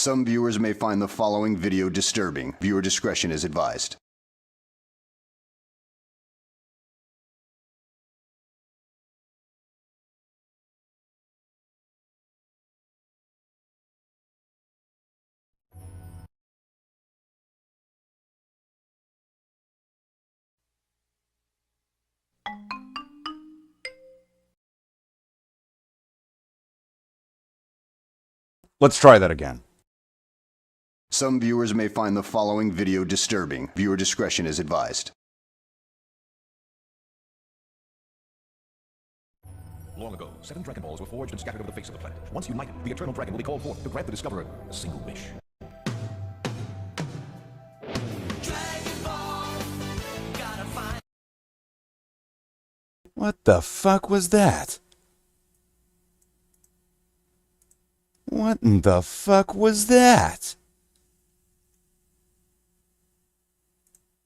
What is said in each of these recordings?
Some viewers may find the following video disturbing. Viewer discretion is advised. Let's try that again. Some viewers may find the following video disturbing. Viewer discretion is advised. Long ago, 7 Dragon Balls were forged and scattered over the face of the planet. Once united, the Eternal Dragon will be called forth to grant the Discoverer a single wish. What the fuck was that? What in the fuck was that?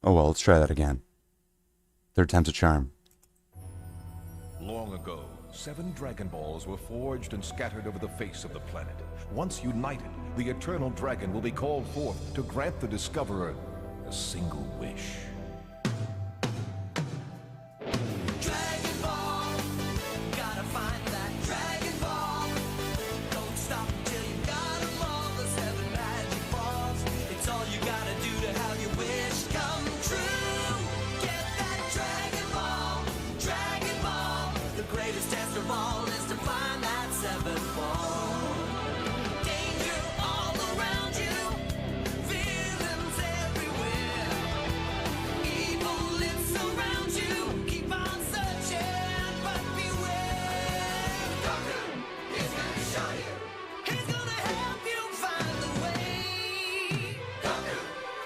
Oh well, let's try that again. Third time's a charm. Long ago, 7 Dragon Balls were forged and scattered over the face of the planet. Once united, the Eternal Dragon will be called forth to grant the Discoverer a single wish. Dragon Ball, gotta find that Dragon Ball. Don't stop until you got them all, the 7 magic balls. It's all you gotta do to have your wish come true. Get that Dragon Ball, Dragon Ball. The greatest test of all is to find that 7th ball. Danger all around you, villains everywhere. Evil lives surround you, keep on searching, but beware. Goku, he's gonna show you. He's gonna help you find the way. Goku,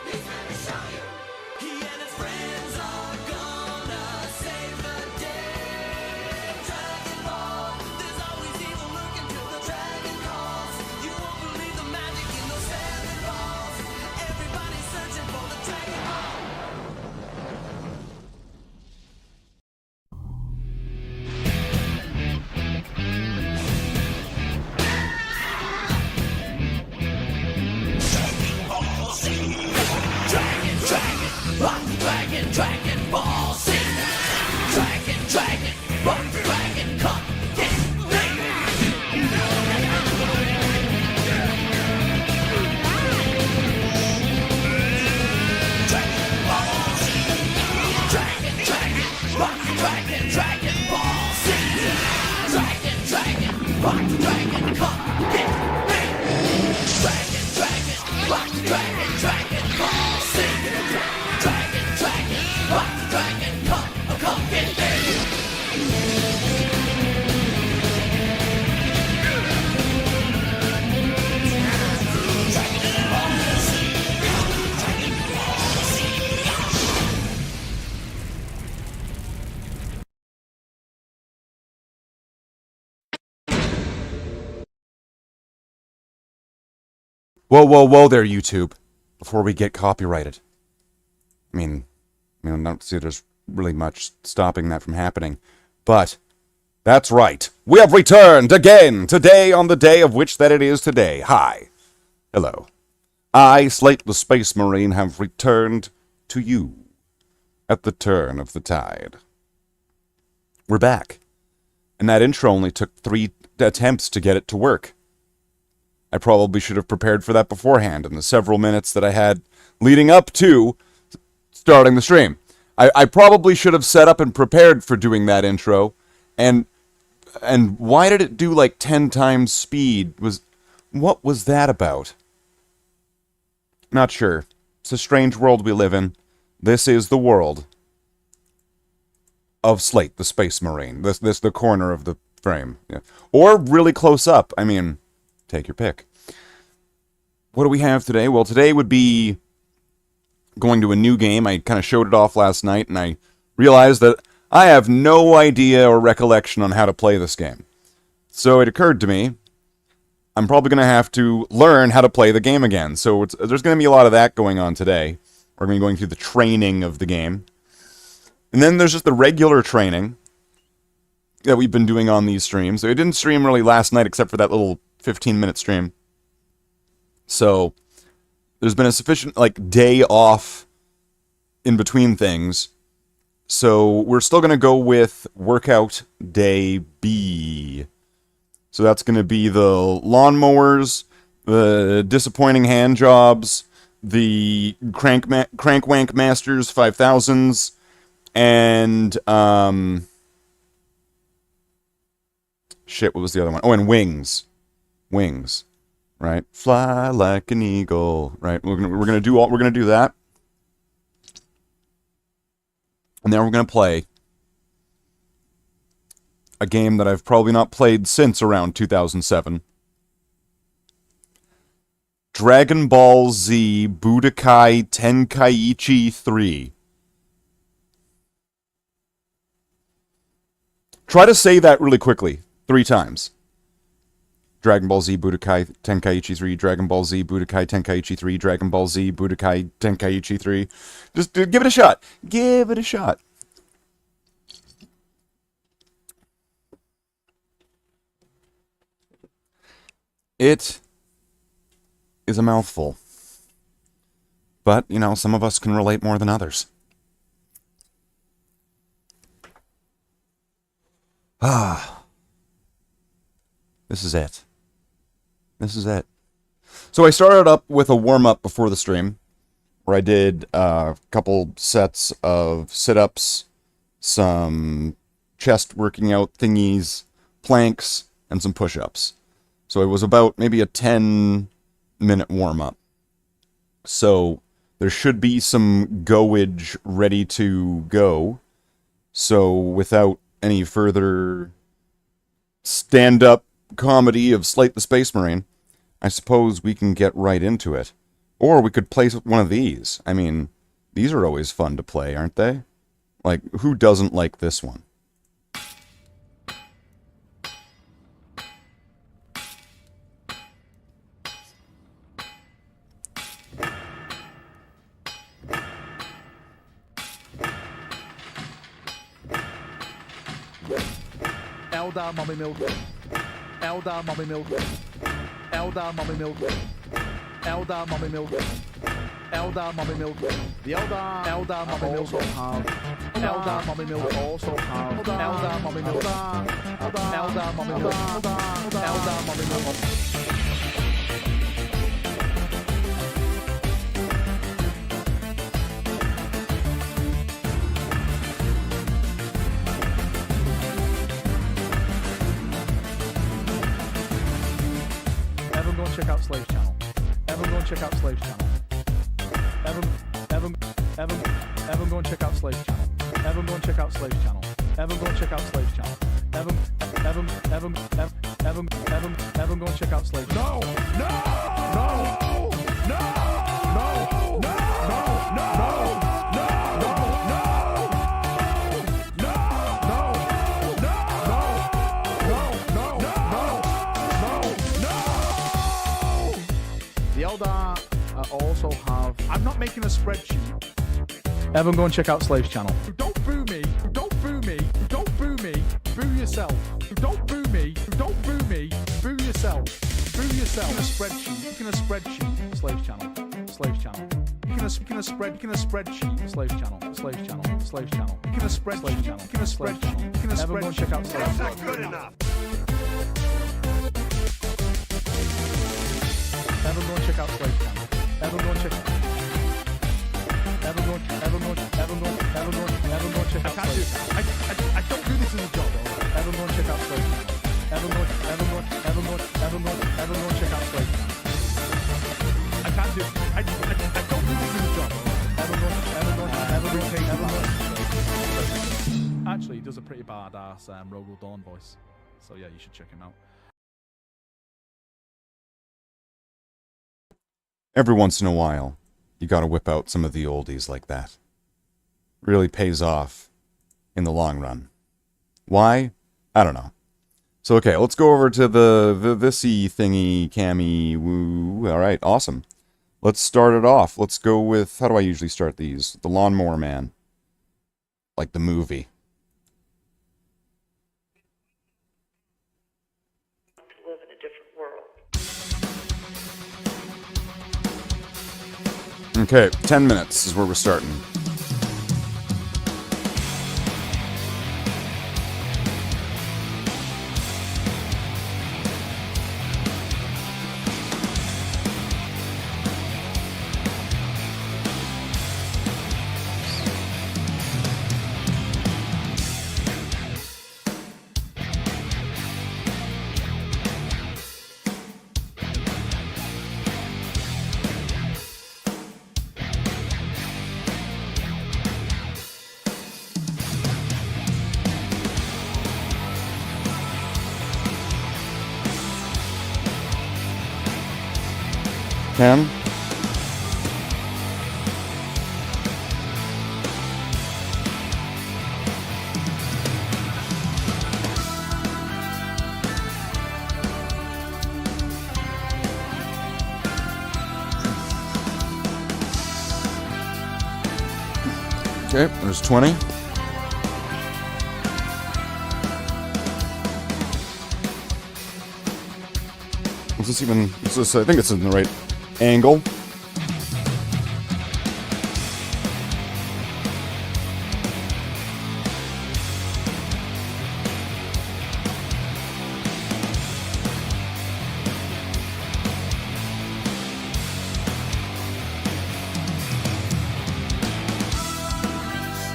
he's gonna show you. He and his friends are gonna save the day. Dragon Ball, there's always evil lurking till the dragon calls. You won't believe the magic in those 7 balls. Everybody's searching for the Dragon Ball. Dragon Ball Z. Dragon, rock dragon, come get Dragon Ball Z. Dragon, rock dragon Ball Z. Dragon, rock dragon, come get Dragon, rock dragon Ball Z. Dragon, rock dragon, come get Whoa there, YouTube. Before we get copyrighted. I mean, I don't see there's really much stopping that from happening. But, that's right. We have returned again, today on the day of which that it is today. Hi. Hello. I, Slathe the Space Marine, have returned to you at the turn of the tide. We're back. And that intro only took 3 attempts to get it to work. I probably should have prepared for that beforehand in the several minutes that I had leading up to starting the stream. I probably should have set up and prepared for doing that intro, and why did it do like 10 times speed? What was that about? Not sure. It's a strange world we live in. This is the world of Slathe, the Space Marine. This the corner of the frame. Yeah. Or really close up. I mean, take your pick. What do we have today? Well, today would be going to a new game. I kind of showed it off last night, and I realized that I have no idea or recollection on how to play this game. So it occurred to me, I'm probably going to have to learn how to play the game again. So there's going to be a lot of that going on today. We're going to be going through the training of the game. And then there's just the regular training that we've been doing on these streams. So it didn't stream really last night except for that little 15-minute stream. So there's been a sufficient like day off in between things. So we're still going to go with workout day B. So that's going to be the lawnmowers, the disappointing hand jobs, the crank wank masters 5000s, and shit, what was the other one? Oh, and wings, right? Fly like an eagle, right? We're gonna do that, and then we're gonna play a game that I've probably not played since around 2007. Dragon Ball Z Budokai Tenkaiichi 3. Try to say that really quickly, 3 times. Dragon Ball Z Budokai Tenkaiichi 3, Dragon Ball Z Budokai Tenkaiichi 3, Dragon Ball Z Budokai Tenkaiichi 3. Just give it a shot. Give it a shot. It is a mouthful. But, you know, some of us can relate more than others. This is it. This is it. So I started up with a warm-up before the stream, where I did a couple sets of sit-ups, some chest working out thingies, planks, and some push-ups. So it was about maybe a 10-minute warm-up. So there should be some goage ready to go. So without any further stand-up comedy of Slathe the Space Marine, I suppose we can get right into it. Or we could play one of these. I mean, these are always fun to play, aren't they? Like, who doesn't like this one? Elder Mommy Milk. Elder Mommy Milk. Elder Mommy Milk. Elder Mommy Milk. Elder Mommy Milk. The Elder Mommy Milk also have. Elder Mommy Milk also have. Elder Mommy Milk. Elder Mommy Milk. Elder Mommy Milk. Check out Slathe's channel. Everyone go and check out Slathe's channel. Everyone go and check out Slathe's channel. Everyone go and check out Slathe's channel. Everyone go and check out Slathe's channel. Everyone go and check out Slathe's channel. Also have. I'm not making a spreadsheet. Everyone go and check out Slathe's channel. Don't boo me. Don't boo me. Don't boo me. Boo yourself. Don't boo me. Don't boo me. Boo yourself. Boo yourself. Making a spreadsheet. Making a spreadsheet. Slathe's channel. Slathe's channel. Making a spreadsheet. Slathe's channel. Slathe's channel. Slathe's channel. Making a spreadsheet. Channel. Making a spreadsheet. Making a spreadsheet. Everyone go and check out Slathe's channel. That's not good enough. Everyone go and check out Slathe's channel. Everyone go and check. Everyone go and check out. I don't do this as a job. Everyone go and check out Slathe's channel. Everyone go and check out Slathe's channel. I can't do it. I don't do this as a job. Actually, he does a pretty badass Rogel Dawn voice. So yeah, you should check him out. Every once in a while, you gotta whip out some of the oldies like that. Really pays off in the long run. Why? I don't know. So, okay, let's go over to the thisy thingy, cami, woo. Alright, awesome. Let's start it off. Let's go with, how do I usually start these? The Lawnmower Man. Like the movie. To live in a different world. Okay, 10 minutes is where we're starting. Ten. Okay, there's 20. Is this even? Is this, I think it's in the right angle.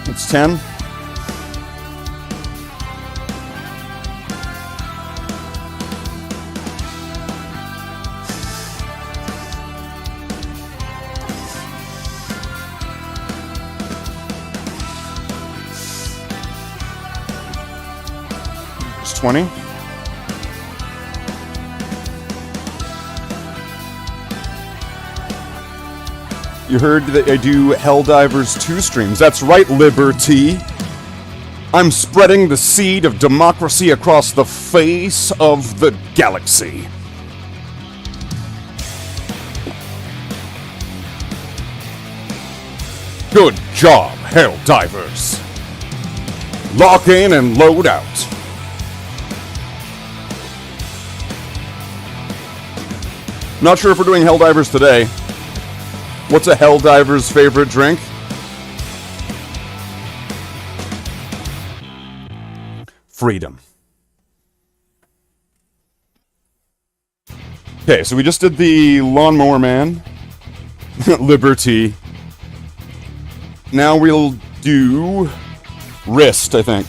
It's 10. It's 20. You heard that I do Helldivers 2 streams. That's right, Liberty. I'm spreading the seed of democracy across the face of the galaxy. Good job, Helldivers. Lock in and load out. Not sure if we're doing Helldivers today. What's a Helldiver's favorite drink? Freedom. Okay, so we just did the Lawnmower Man. Liberty. Now we'll do Wrist, I think.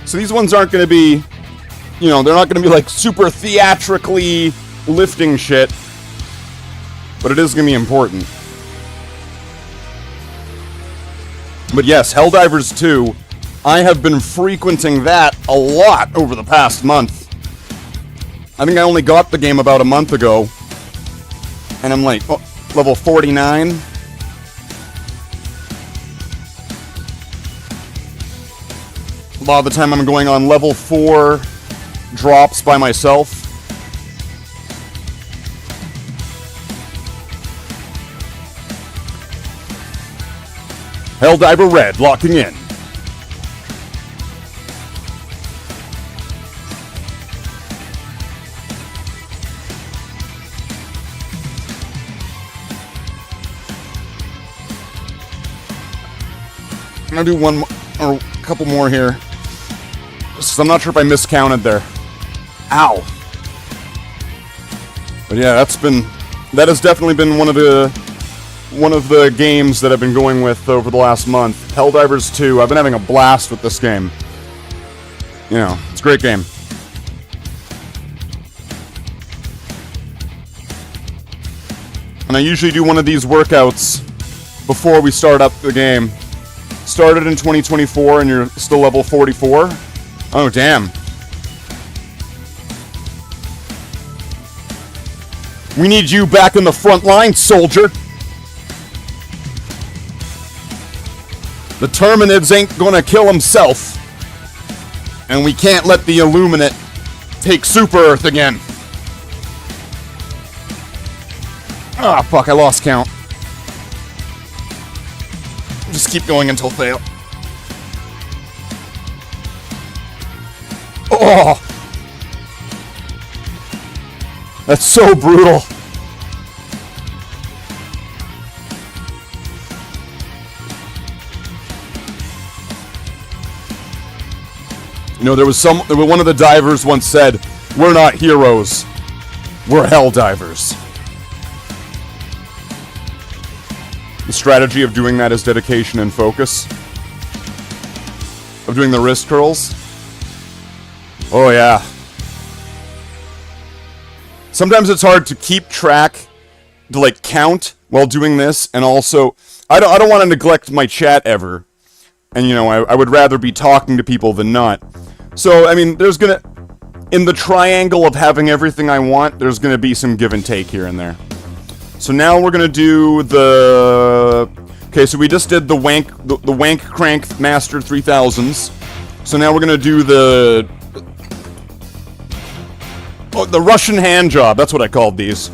So these ones aren't going to be, you know, they're not going to be like super theatrically lifting shit. But it is going to be important. But yes, Helldivers 2, I have been frequenting that a lot over the past month. I think I only got the game about a month ago. And I'm like, oh, level 49. A lot of the time I'm going on level 4 drops by myself. Helldiver Red locking in. I'm gonna do one or a couple more here. So I'm not sure if I miscounted there. Ow. But yeah, that has definitely been one of the games that I've been going with over the last month. Helldivers 2. I've been having a blast with this game. You know, it's a great game. And I usually do one of these workouts before we start up the game. Started in 2024 and you're still level 44? Oh, damn. We need you back in the front line, soldier. The Terminids ain't gonna kill himself. And we can't let the Illuminate take Super Earth again. Ah, fuck, I lost count. Just keep going until fail. Oh! That's so brutal. You know, there was one of the divers once said, "We're not heroes, we're hell divers." The strategy of doing that is dedication and focus. Of doing the wrist curls. Oh yeah. Sometimes it's hard to keep track, to like count while doing this, and also I don't want to neglect my chat ever. And you know, I would rather be talking to people than not. So I mean, there's gonna, in the triangle of having everything I want, there's gonna be some give and take here and there. So now we're gonna do the... Okay, so we just did the wank crank master 3000s. So now we're gonna do the... Oh, the Russian hand job. That's what I called these.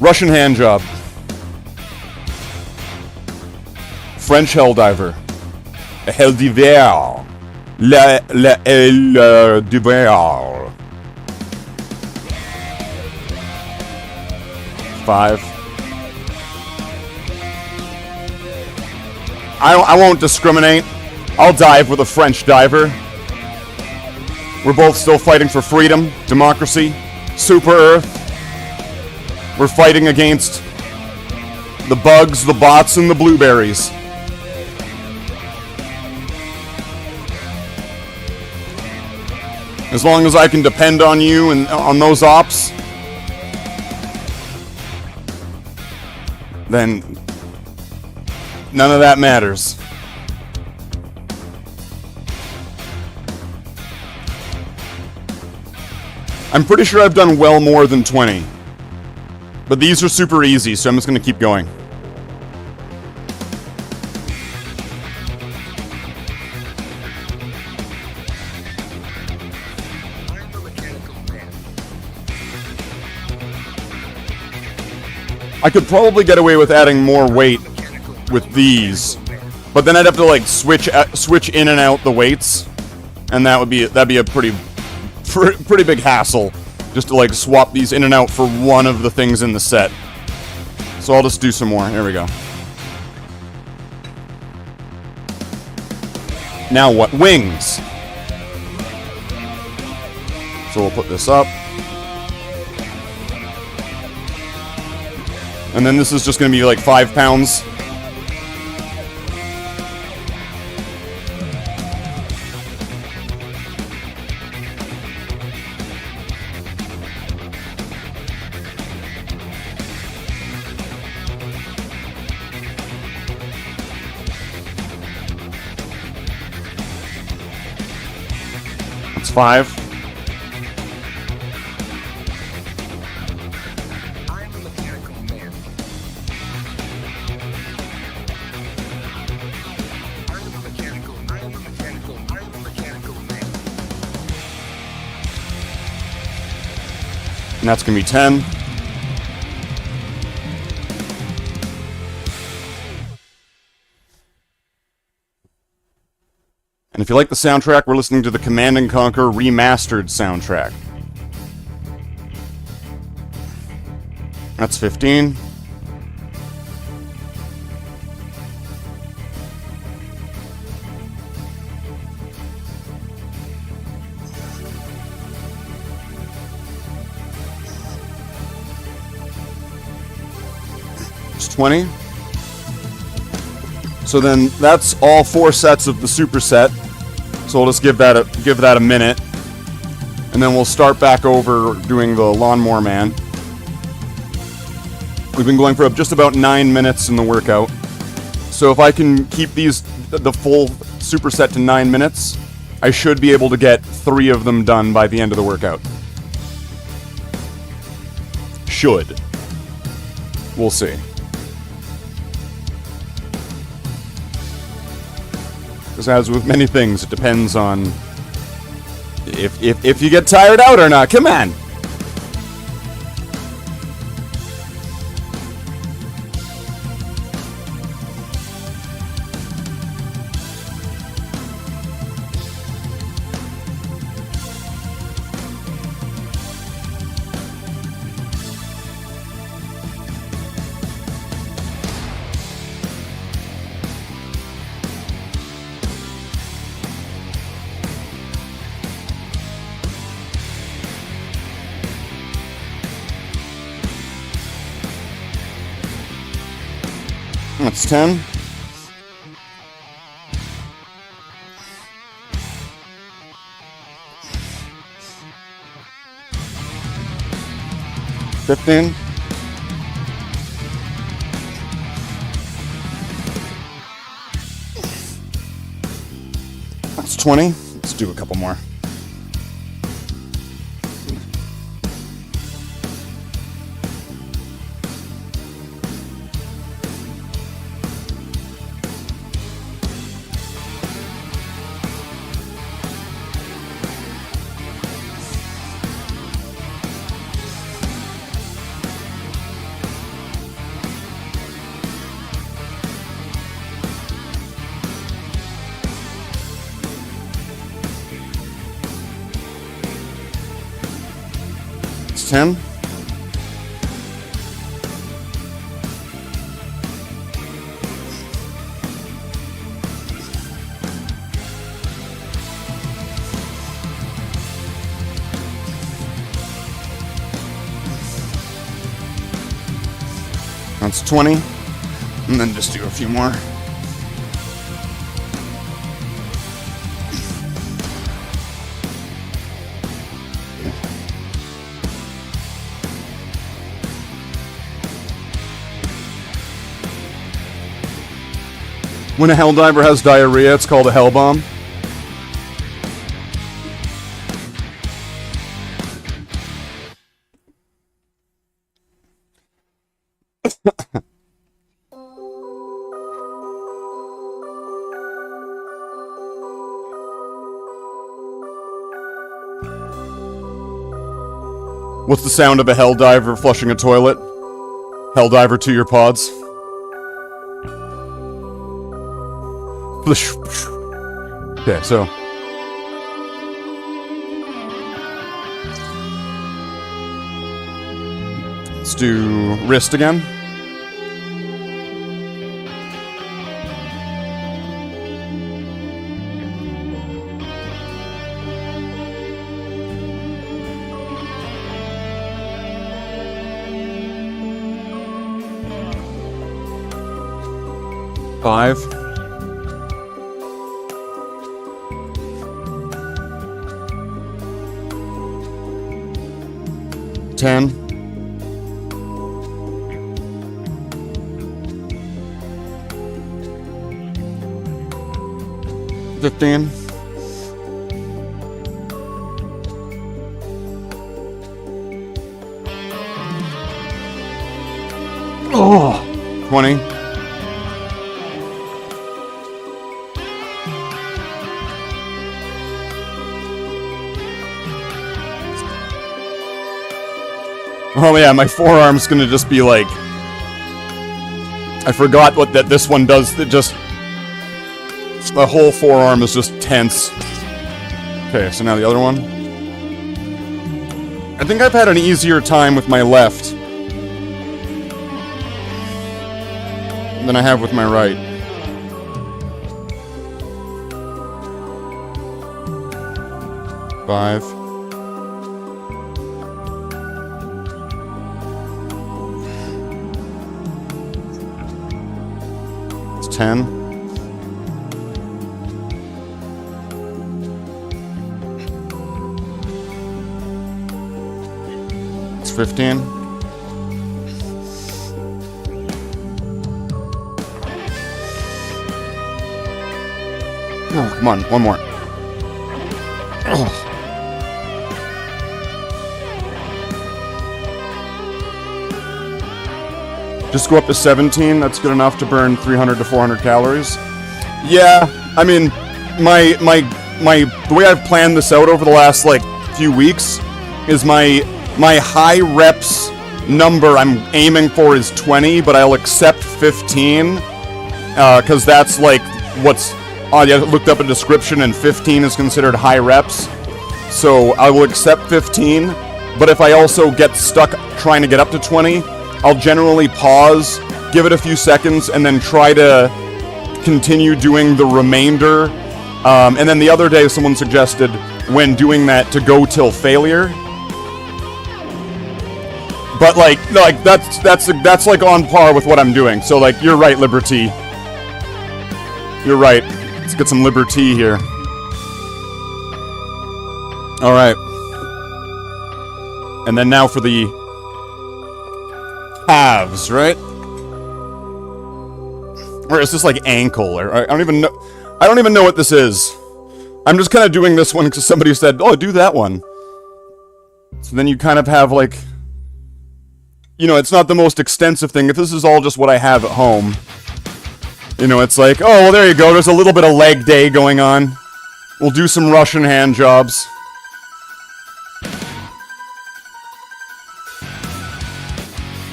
Russian hand job. French hell diver. Hell diver. La hell diver. 5. I won't discriminate. I'll dive with a French diver. We're both still fighting for freedom, democracy, Super Earth. We're fighting against the bugs, the bots, and the blueberries. As long as I can depend on you and on those ops, then none of that matters. I'm pretty sure I've done well more than 20. But these are super easy, so I'm just going to keep going. I could probably get away with adding more weight with these, but then I'd have to like switch in and out the weights, and that'd be a pretty big hassle just to like swap these in and out for one of the things in the set. So I'll just do some more. Here we go. Now what? Wings. So we'll put this up. And then this is just going to be like 5 pounds. That's 5. And that's going to be 10. And if you like the soundtrack, we're listening to the Command & Conquer Remastered soundtrack. That's 15. It's 20. So then that's all 4 sets of the superset. So we'll just give that a minute, and then we'll start back over doing the Lawnmower Man. We've been going for just about 9 minutes in the workout. So if I can keep the full superset to 9 minutes, I should be able to get 3 of them done by the end of the workout. Should. We'll see. Because as with many things, it depends on if you get tired out or not. Come on! That's 10. $15. That's 20. Let's do a couple more. It's 10. That's 20. And then just do a few more. When a helldiver has diarrhea, it's called a hell bomb. What's the sound of a helldiver flushing a toilet? Helldiver to your pods. Okay, so let's do wrist again. Five. $10. $15. Oh, 20. Oh yeah, my forearm's gonna just be like... I forgot what this one does, that just... The whole forearm is just tense. Okay, so now the other one. I think I've had an easier time with my left than I have with my right. Five. It's 10. It's 15. Oh, come on, one more. Oh. Just go up to 17, that's good enough to burn 300 to 400 calories. Yeah, I mean, the way I've planned this out over the last, like, few weeks is my high reps number I'm aiming for is 20, but I'll accept 15, because that's, like, what's... I looked up a description, and 15 is considered high reps. So I will accept 15, but if I also get stuck trying to get up to 20, I'll generally pause, give it a few seconds, and then try to continue doing the remainder. And then the other day, someone suggested, when doing that, to go till failure. But like, no, like that's like on par with what I'm doing. So like, you're right, Liberty. You're right. Let's get some Liberty here. All right. And then now for the calves, right? Or is this like ankle? Or I don't even know. I don't even know what this is. I'm just kind of doing this one because somebody said, "Oh, do that one." So then you kind of have like, you know, it's not the most extensive thing. If this is all just what I have at home, you know, it's like, oh, well, there you go. There's a little bit of leg day going on. We'll do some Russian hand jobs.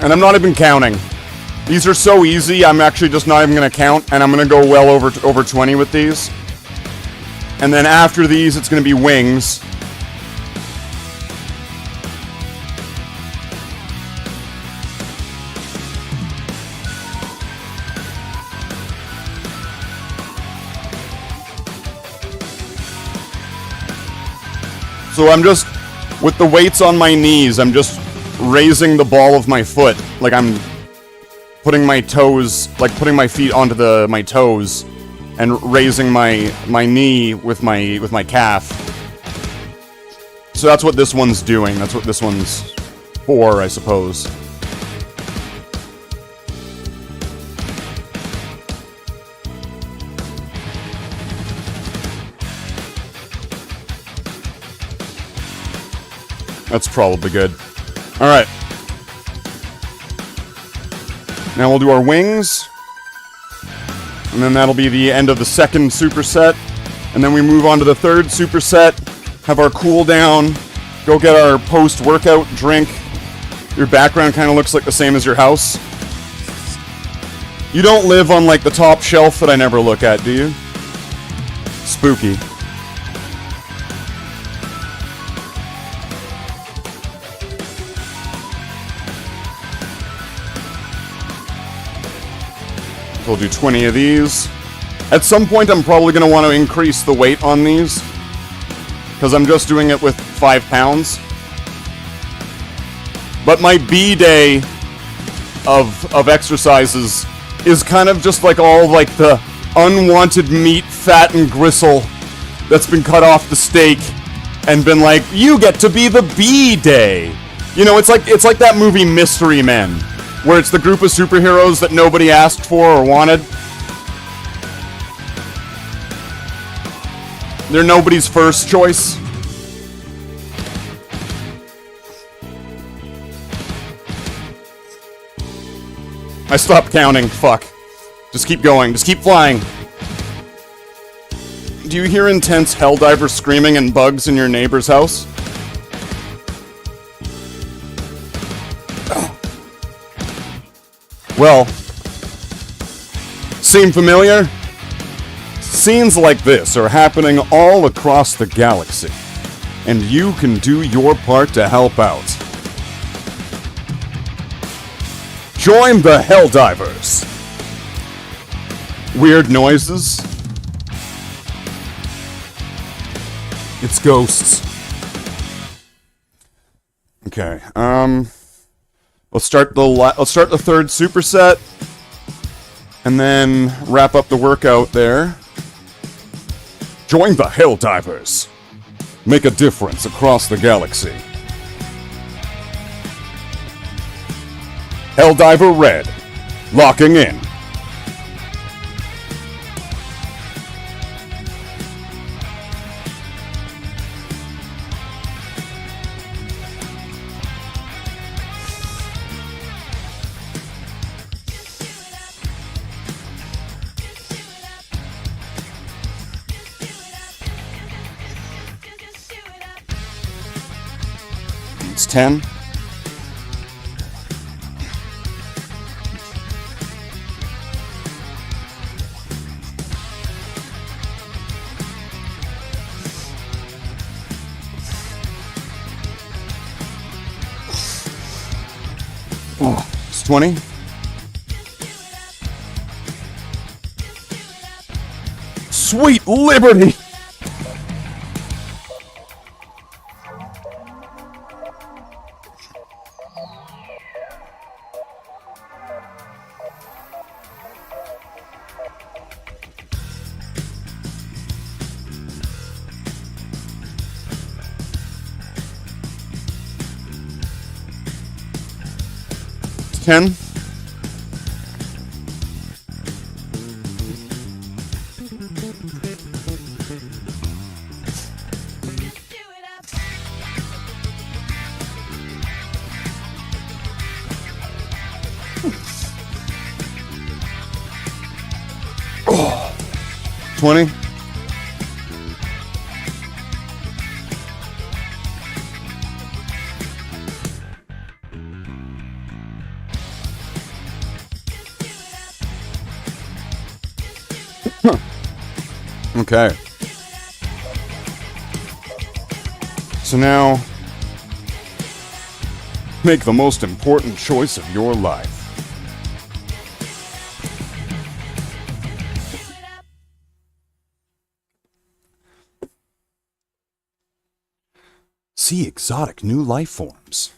And I'm not even counting. These are so easy, I'm actually just not even going to count, and I'm going to go well over 20 with these. And then after these, it's going to be wings. So I'm just, with the weights on my knees, I'm just raising the ball of my foot, like I'm putting my toes, like putting my feet onto my toes, and raising my knee with my calf. So that's what this one's doing. That's what this one's for, I suppose. That's probably good. Alright. Now we'll do our wings. And then that'll be the end of the second superset. And then we move on to the third superset. Have our cool down. Go get our post-workout drink. Your background kind of looks like the same as your house. You don't live on like the top shelf that I never look at, do you? Spooky. We'll do 20 of these. At some point, I'm probably going to want to increase the weight on these, because I'm just doing it with 5 pounds. But my B-day of exercises is kind of just like all like the unwanted meat, fat, and gristle that's been cut off the steak and been like, you get to be the B-day. You know, it's like that movie Mystery Men, where it's the group of superheroes that nobody asked for or wanted. They're nobody's first choice. I stopped counting. Fuck. Just keep going. Just keep flying. Do you hear intense helldiver screaming and bugs in your neighbor's house? Well, seem familiar? Scenes like this are happening all across the galaxy, and you can do your part to help out. Join the Helldivers. Weird noises. It's ghosts. Okay, let's start the third superset, and then wrap up the workout there. Join the Helldivers. Make a difference across the galaxy. Helldiver Red, locking in. It's 10. Oh, it's 20. Sweet liberty! 10. Oh. 20. Okay. So now, make the most important choice of your life. See exotic new life forms.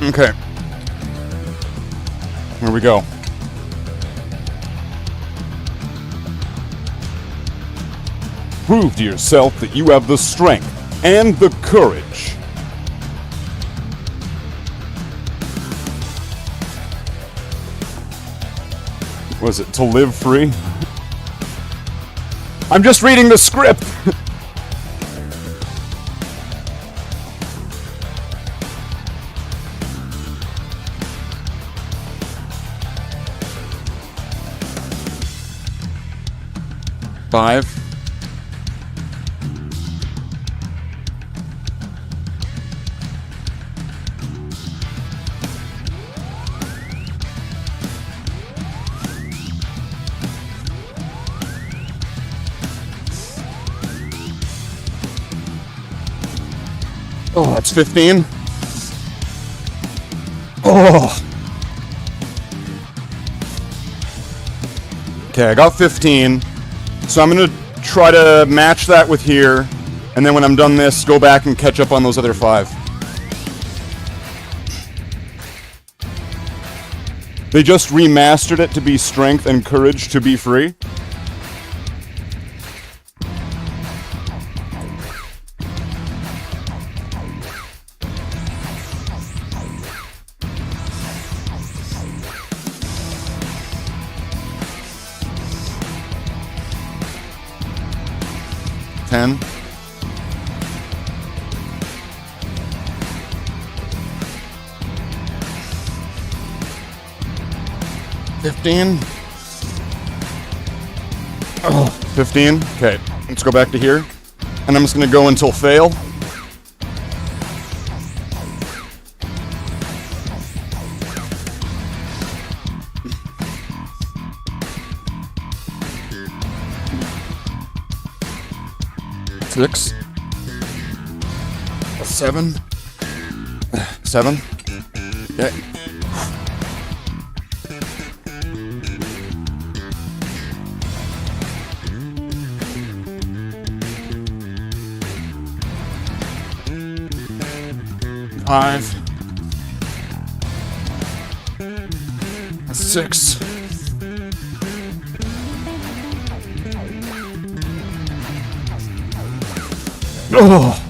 Okay. Here we go. Prove to yourself that you have the strength and the courage. Was it to live free? I'm just reading the script! Five. Oh, that's 15. Oh. Okay, I got 15. So I'm going to try to match that with here, and then when I'm done this, go back and catch up on those other 5. They just remastered it to be strength and courage to be free. Ten. $15. Oh, 15. Okay, let's go back to here. And I'm just gonna go until fail. Six. 7. 7. Okay. Five. 6. Oh.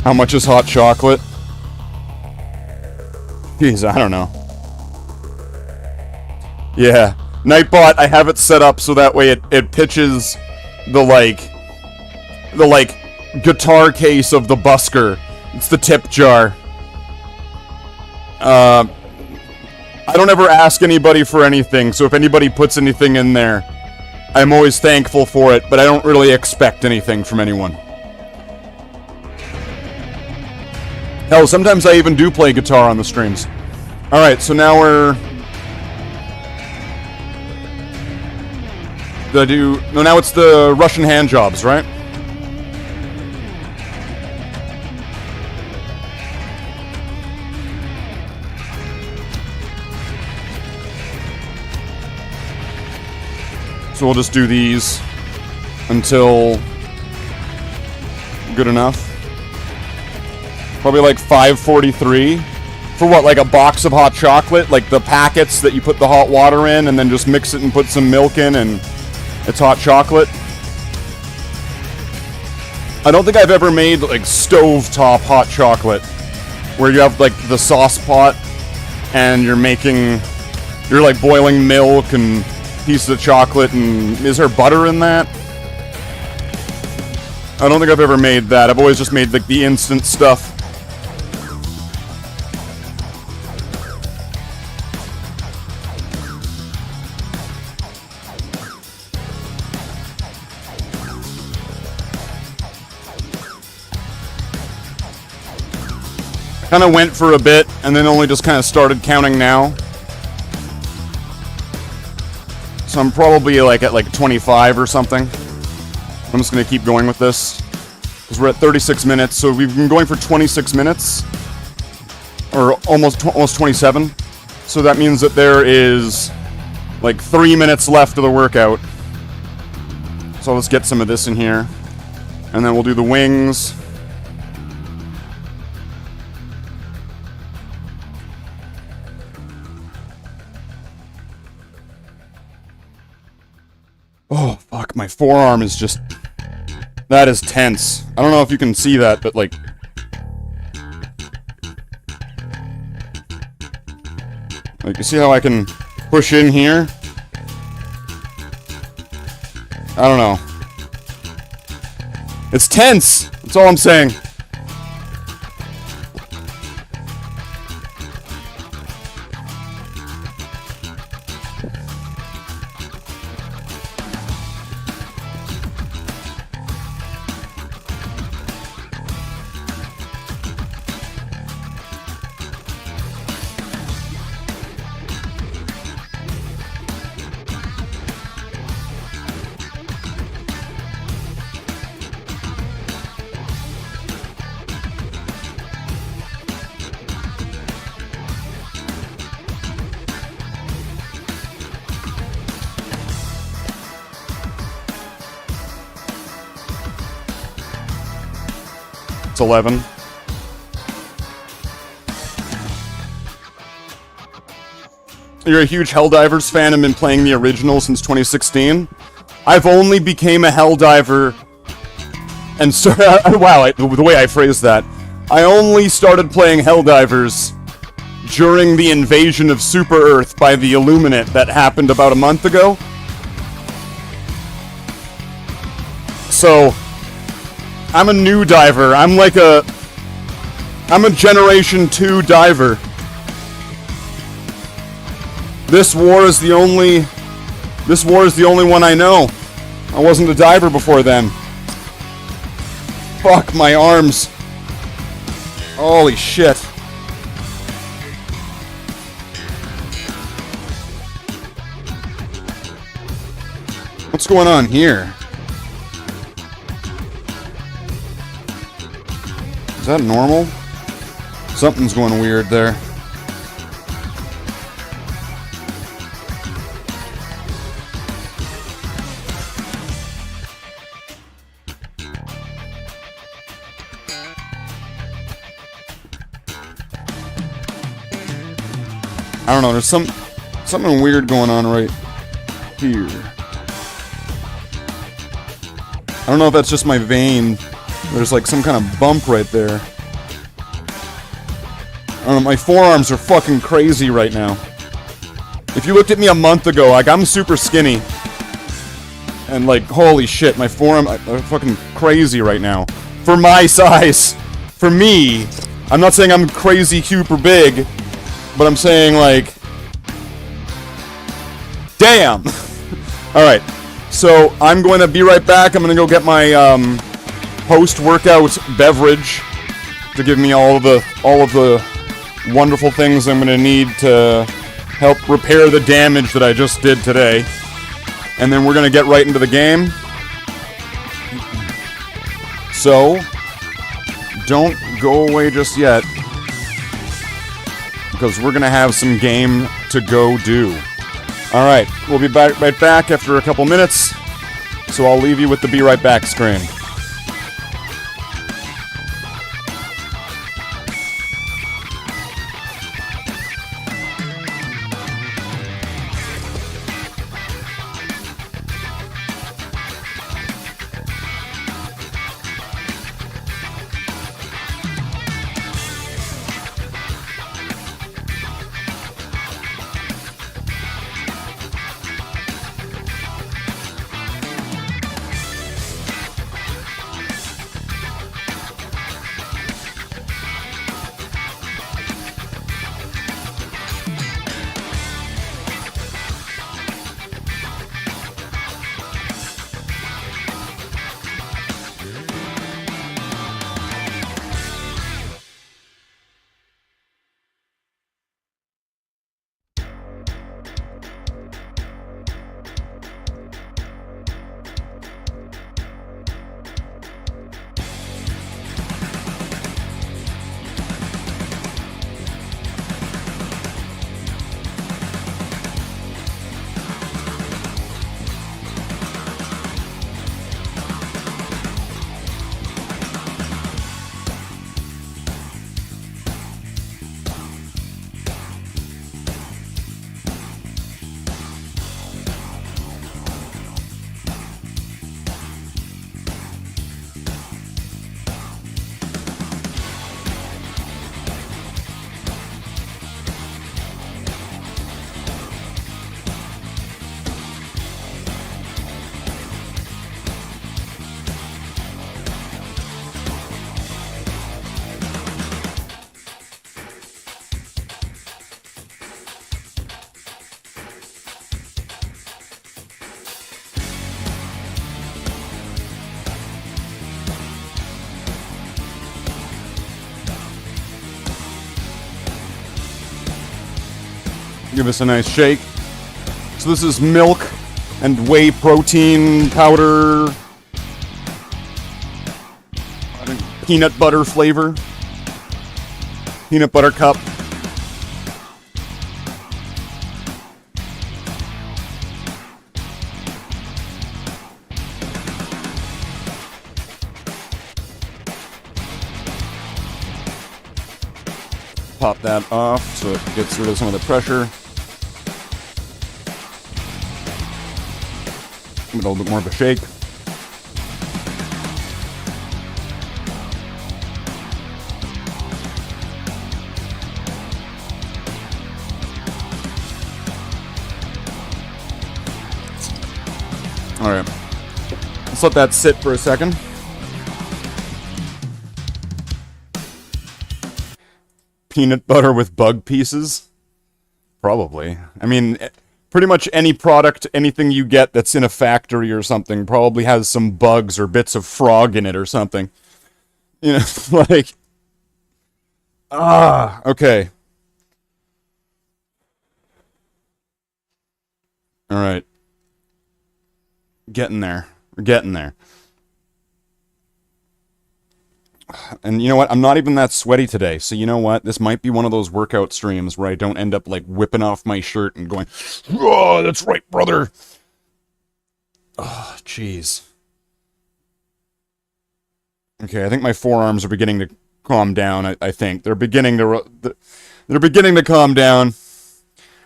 How much is hot chocolate? Jeez, I don't know. Yeah. Nightbot, I have it set up so that way it pitches the guitar case of the busker. It's the tip jar. I don't ever ask anybody for anything, so if anybody puts anything in there, I'm always thankful for it, but I don't really expect anything from anyone. Hell, sometimes I even do play guitar on the streams. Alright, so now we're... No, now it's the Russian hand jobs, right? So we'll just do these until good enough. Probably like 543. For what, like a box of hot chocolate? Like the packets that you put the hot water in and then just mix it and put some milk in and it's hot chocolate? I don't think I've ever made like stovetop hot chocolate where you have like the sauce pot and you're like boiling milk and pieces of chocolate, and is there butter in that? I don't think I've ever made that. I've always just made like the instant stuff. Kind of went for a bit, and then only just kind of started counting now. So I'm probably like at like 25 or something. I'm just gonna keep going with this because we're at 36 minutes. So we've been going for 26 minutes, or almost 27. So that means that there is like 3 minutes left of the workout. So let's get some of this in here, and then we'll do the wings. Oh, fuck, my forearm is just... That is tense. I don't know if you can see that, but like... Like, you see how I can push in here? I don't know. It's tense! That's all I'm saying. It's 11. You're a huge Helldivers fan and been playing the original since 2016. I've only became a Helldiver, and so wow, the way I phrased that. I only started playing Helldivers during the invasion of Super Earth by the Illuminate that happened about a month ago. So I'm a new diver. I'm a Generation 2 diver. This war is the only one I know. I wasn't a diver before then. Fuck my arms. Holy shit. What's going on here? Is that normal? Something's going weird there. I don't know, there's something weird going on right here. I don't know if that's just my vein. There's like some kind of bump right there. I don't know, my forearms are fucking crazy right now. If you looked at me a month ago, like, I'm super skinny. And like, holy shit, my forearm are fucking crazy right now. For my size. For me. I'm not saying I'm crazy, super big. But I'm saying, like... Damn! Alright. So, I'm going to be right back. I'm going to go get my, post-workout beverage to give me all of the wonderful things I'm going to need to help repair the damage that I just did today. And then we're going to get right into the game. So, don't go away just yet, because we're going to have some game to go do. All right, we'll be right back after a couple minutes. So I'll leave you with the be right back screen. Give us a nice shake. So this is milk and whey protein powder. I think peanut butter flavor. Peanut butter cup. Pop that off so it gets rid of some of the pressure. Give it a little bit more of a shake. All right, let's let that sit for a second. Peanut butter with bug pieces? Probably. I mean, pretty much any product, anything you get that's in a factory or something probably has some bugs or bits of frog in it or something. You know, like... okay. Alright. Getting there. We're getting there. And you know what? I'm not even that sweaty today, so you know what? This might be one of those workout streams where I don't end up, like, whipping off my shirt and going, "Oh, that's right, brother!" Oh, jeez. Okay, I think my forearms are beginning to calm down, I think. They're beginning to calm down.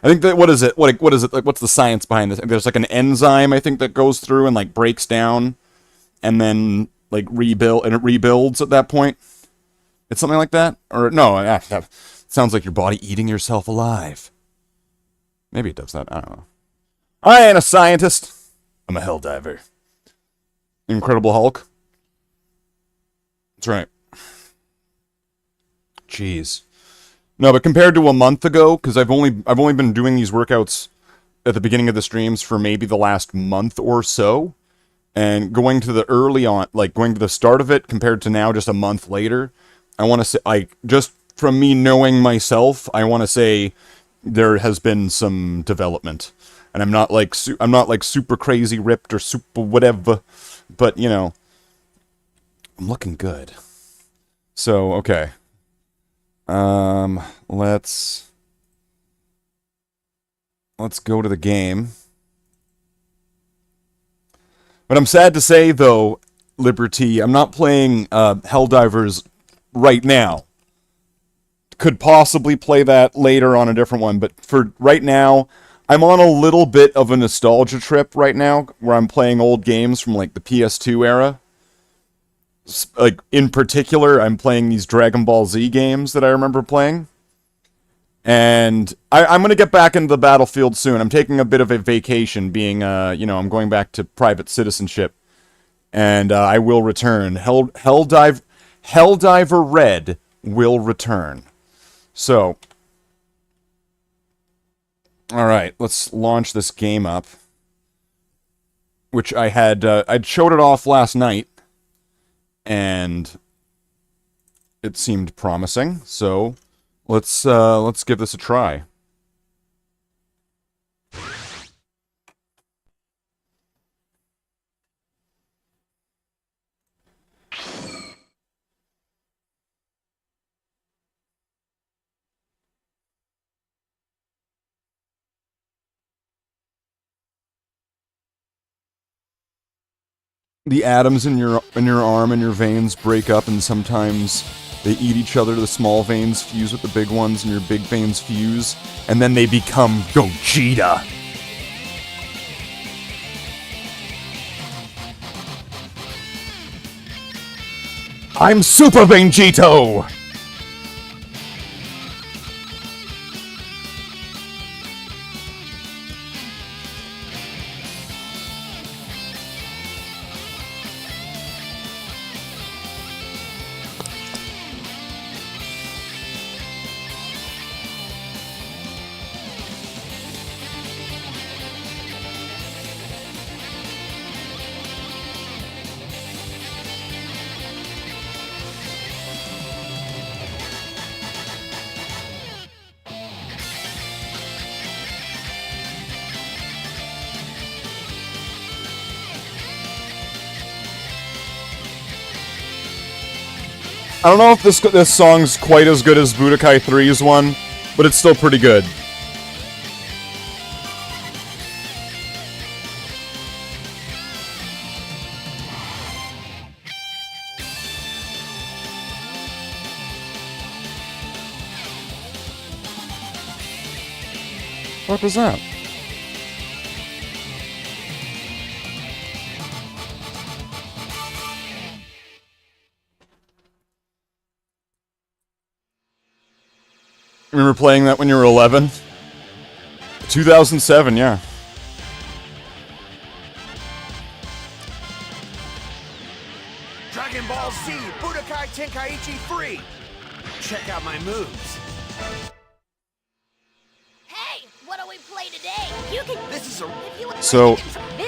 I think that, what is it? What is it? Like, what's the science behind this? There's, like, an enzyme, I think, that goes through and, like, breaks down, and then... like, rebuild, and it rebuilds at that point. It's something like that? Or, no, that sounds like your body eating yourself alive. Maybe it does that, I don't know. I ain't a scientist. I'm a helldiver. Incredible Hulk. That's right. Jeez. No, but compared to a month ago, because I've only been doing these workouts at the beginning of the streams for maybe the last month or so. And going to the start of it compared to now, just a month later, I want to say, just from me knowing myself, I want to say there has been some development. And I'm not like super crazy ripped or super whatever, but you know, I'm looking good. So, okay. Let's let's go to the game. But I'm sad to say, though, Liberty, I'm not playing Helldivers right now. Could possibly play that later on a different one, but for right now, I'm on a little bit of a nostalgia trip right now, where I'm playing old games from, like, the PS2 era. Like, in particular, I'm playing these Dragon Ball Z games that I remember playing. And I'm going to get back into the battlefield soon. I'm taking a bit of a vacation, being, I'm going back to private citizenship. And I will return. Helldiver Red will return. So, alright, let's launch this game up. Which I had, I'd showed it off last night. And it seemed promising, so let's give this a try. The atoms in your arm and your veins break up, and sometimes they eat each other. The small veins fuse with the big ones, and your big veins fuse, and then they become Gogeta. I'm Super Vegito! I don't know if this song's quite as good as Budokai 3's one, but it's still pretty good. What was that? Remember playing that when you were 11? 2007, yeah. Dragon Ball Z Budokai Tenkaiichi 3! Check out my moves. Hey, what do we play today? You can. This is a... So,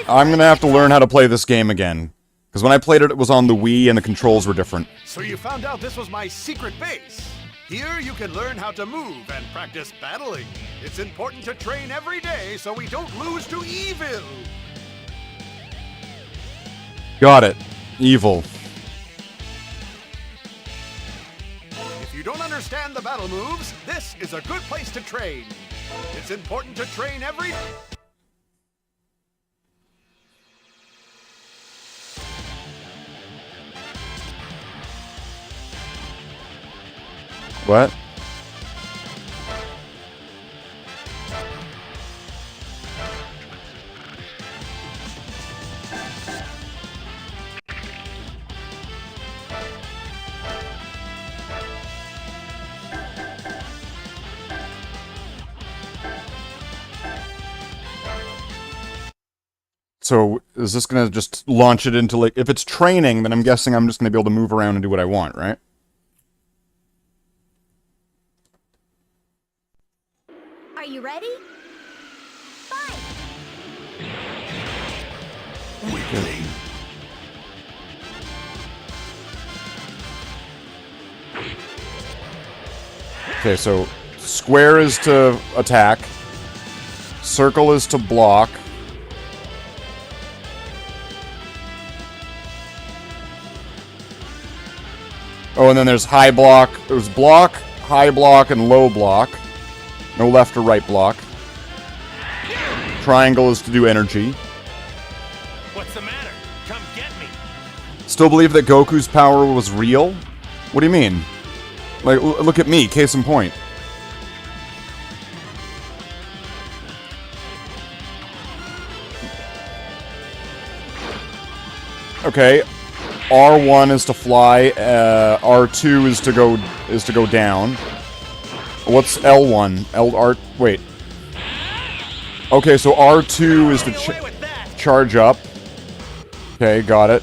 I'm gonna have to learn how to play this game again. Because when I played it, it was on the Wii and the controls were different. So you found out this was my secret base. Here you can learn how to move and practice battling. It's important to train every day so we don't lose to evil. Got it. Evil. If you don't understand the battle moves, this is a good place to train. It's important to train every... What? So, is this gonna just launch it into, like, if it's training, then I'm guessing I'm just gonna be able to move around and do what I want, right? Are you ready? Fine. Weakling. Okay, so square is to attack, circle is to block, oh, and then there's high block, there's block, high block, and low block. No left or right block. Triangle is to do energy. What's the matter? Come get me. Still believe that Goku's power was real? What do you mean? Like, look at me, case in point. Okay, R1 is to fly. R2 is to go down. What's L1? Wait. Okay, so R2 is to charge up. Okay, got it.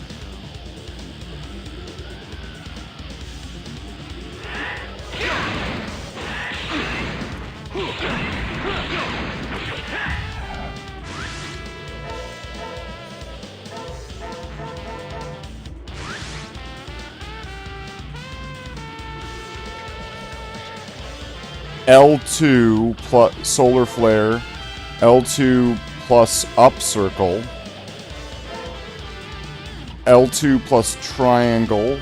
L2 plus solar flare, L2 plus up circle, L2 plus triangle,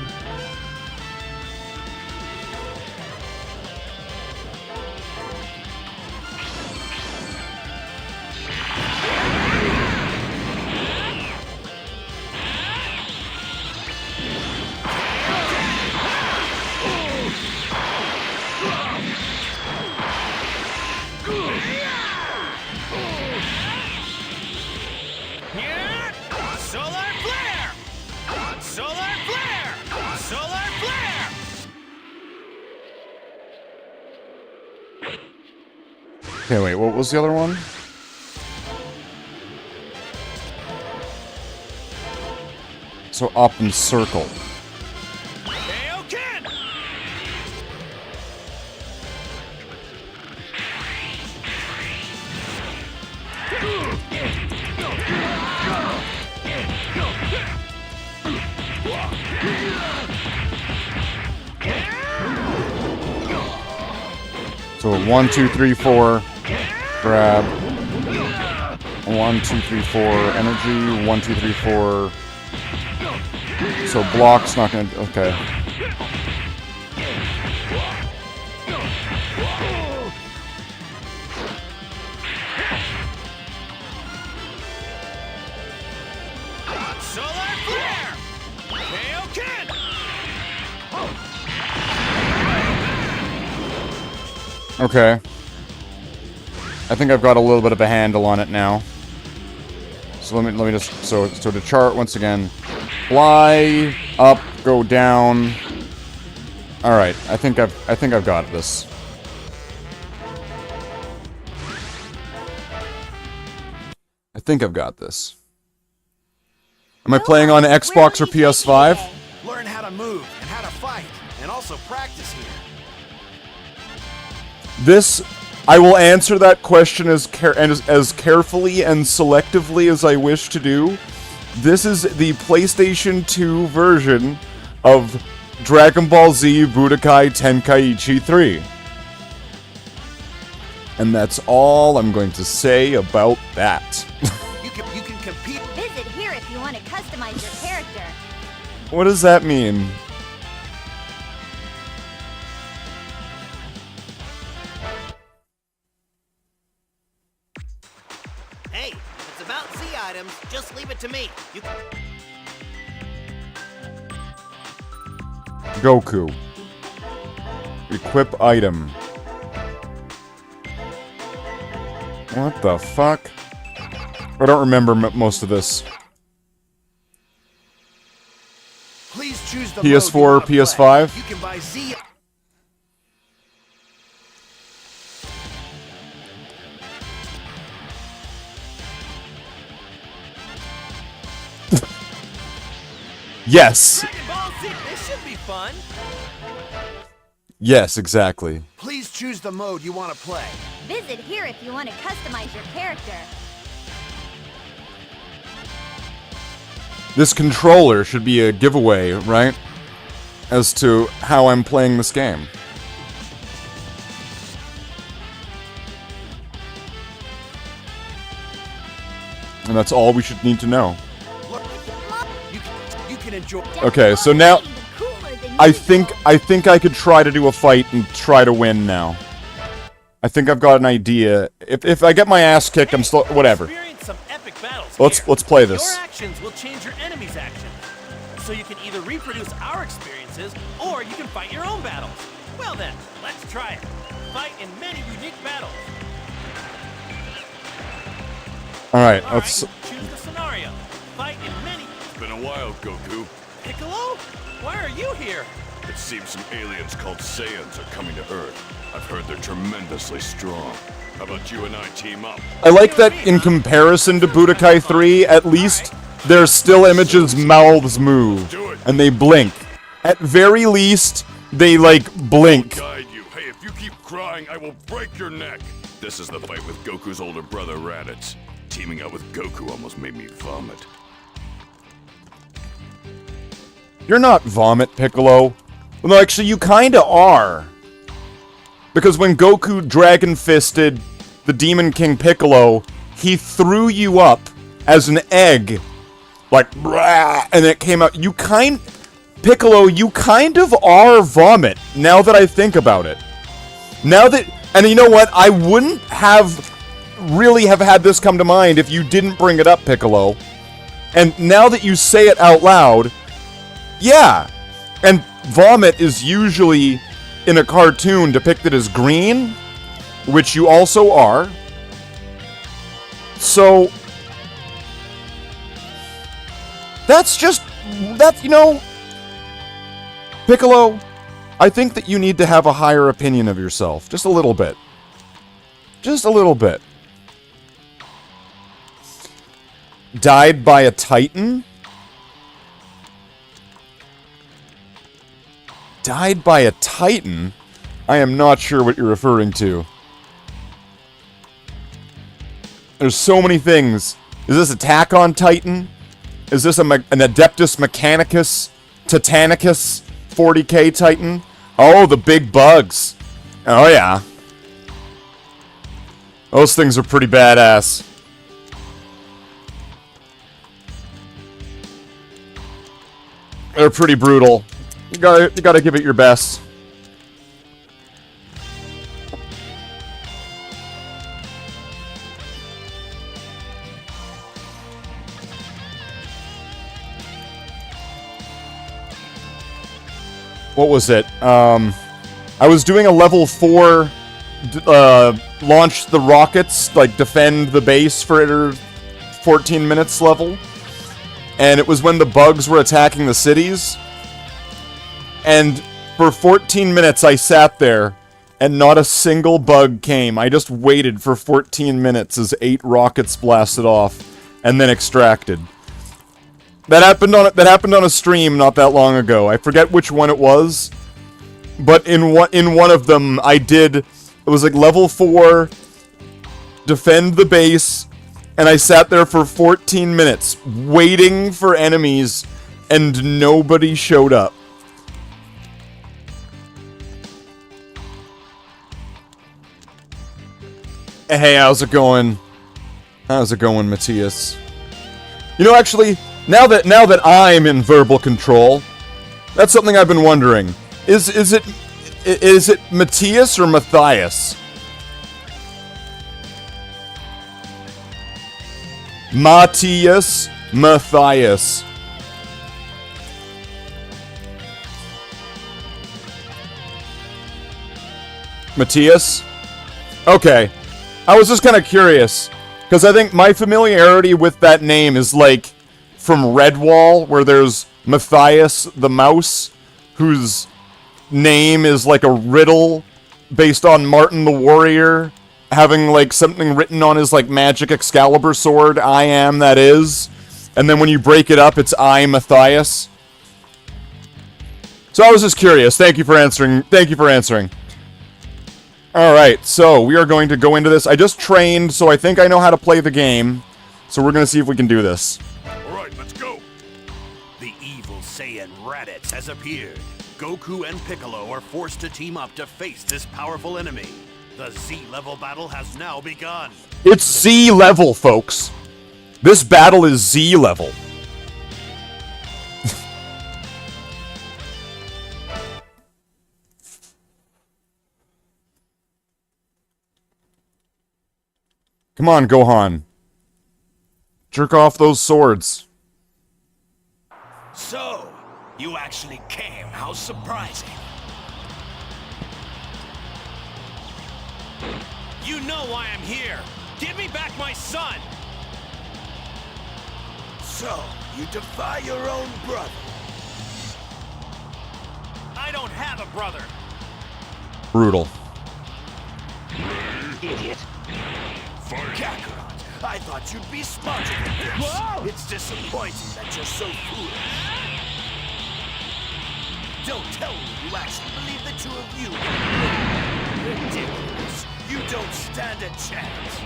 Solar flare! Solar flare! Solar flare! Okay, wait, what was the other one? So up and circle. Kaioken! So 1, 2, 3, 4, grab. 1, 2, 3, 4, energy. 1, 2, 3, 4. So block's not gonna. Okay. Solar flare! Kaioken! Okay. I think I've got a little bit of a handle on it now. So let me just so to chart once again. Fly up, go down. All right, I think I've got this. I think I've got this. Am I playing on Xbox or PS5? Learn how to move and how to fight, and also practice here. This, I will answer that question as carefully and selectively as I wish to do. This is the PlayStation 2 version of Dragon Ball Z Budokai Tenkaiichi 3. And that's all I'm going to say about that. You can compete. Visit here if you want to customize your character. What does that mean? Hey, if it's about Z items, just leave it to me. You can... Goku. Equip item. What the fuck? I don't remember most of this. Please choose the PS4 mode you wanna play. PS5? You can buy Z. Yes! Dragon Ball Z, this should be fun. Yes, exactly. Please choose the mode you want to play. Visit here if you want to customize your character. This controller should be a giveaway, right? As to how I'm playing this game. And that's all we should need to know. Look, you can enjoy. Okay, so now I think I could try to do a fight and try to win now. I think I've got an idea. If I get my ass kicked, I'm still whatever. Experience some epic battles Let's here. play this. Your actions will change your enemy's actions. So you can either reproduce our experiences, or you can fight your own battles. Well then, let's try it. Fight in many unique battles. All right, All let's. right, choose the scenario. Fight in many. It's been a while, Goku. Piccolo? Why are you here? It seems some aliens called Saiyans are coming to Earth. I've heard they're tremendously strong. How about you and I team up? I like that in comparison to Budokai 3, at least there's still images mouths move and they blink. At very least, they like blink. Guide you. Hey, if you keep crying, I will break your neck. This is the fight with Goku's older brother, Raditz. Teaming up with Goku almost made me vomit. You're not vomit, Piccolo. Well, no, actually, you kinda are. Because when Goku Dragon Fisted the Demon King Piccolo, he threw you up as an egg. Like, brah, and it came out. Piccolo, you kind of are vomit, now that I think about it. Now that, and you know what? I wouldn't have really have had this come to mind if you didn't bring it up, Piccolo. And now that you say it out loud, yeah. And vomit is usually, in a cartoon, depicted as green, which you also are. So, that's just, you know, Piccolo, I think that you need to have a higher opinion of yourself. Just a little bit. Just a little bit. Died by a Titan? Died by a Titan? I am not sure what you're referring to. There's so many things. Is this Attack on Titan? Is this an Adeptus Mechanicus Titanicus 40k Titan? Oh, the big bugs. Oh, yeah. Those things are pretty badass. They're pretty brutal. You gotta give it your best. What was it? I was doing a level 4, launch the rockets, like defend the base for 14 minutes level. And it was when the bugs were attacking the cities. And for 14 minutes I sat there, and not a single bug came. I just waited for 14 minutes as 8 rockets blasted off, and then extracted. That happened on a stream not that long ago. I forget which one it was, but in one of them I did. It was like level 4, defend the base, and I sat there for 14 minutes waiting for enemies, and nobody showed up. Hey, how's it going? How's it going, Matthias? You know, actually, now that I'm in verbal control, that's something I've been wondering. Is it Matthias or Matthias? Matthias, Matthias. Matthias? Okay. I was just kind of curious, because I think my familiarity with that name is like from Redwall, where there's Matthias the mouse, whose name is like a riddle based on Martin the Warrior having like something written on his like magic Excalibur sword, I am that is, and then when you break it up, it's I, Matthias. So I was just curious. Thank you for answering. Thank you for answering. Alright, so we are going to go into this. I just trained, so I think I know how to play the game. So we're going to see if we can do this. Alright, let's go. The evil Saiyan Raditz has appeared. Goku and Piccolo are forced to team up to face this powerful enemy. The Z-level battle has now begun. It's Z level, folks. This battle is Z level. Come on, Gohan. Jerk off those swords. So, you actually came. How surprising. You know why I'm here. Give me back my son. So, you defy your own brother. I don't have a brother. Brutal. Idiot. Kakarot, I thought you'd be smarter than this. Whoa! It's disappointing that you're so foolish. Don't tell me you actually believe the two of you. Ridiculous. You don't stand a chance.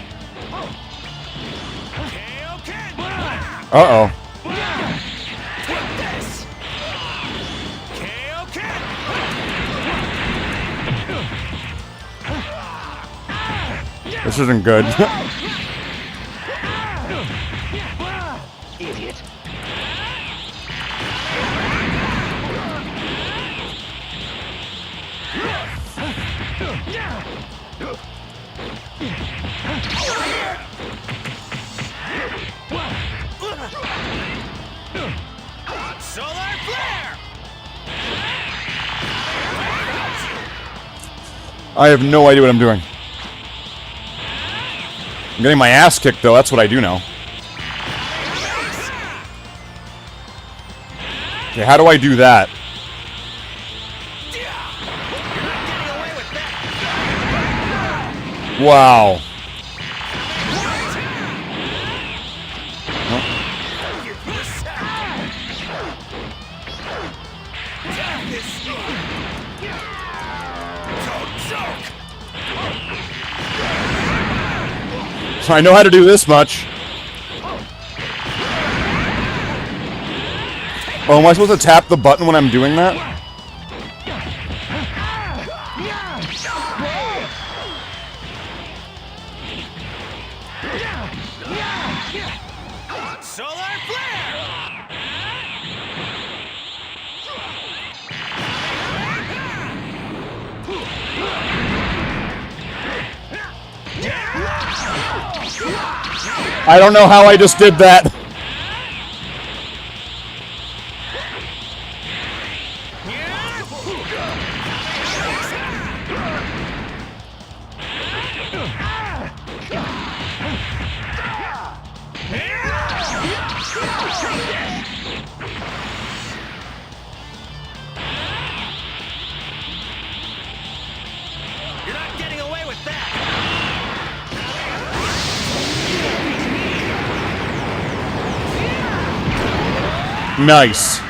KO Kid! Uh-oh. Take this! KO Kid! This isn't good. Idiot. Solar Flare! I have no idea what I'm doing. I'm getting my ass kicked, though. That's what I do know. Okay, how do I do that? Wow. So I know how to do this much. Oh, am I supposed to tap the button when I'm doing that? Solar Flare! I don't know how I just did that. You're not getting away with that! Nice.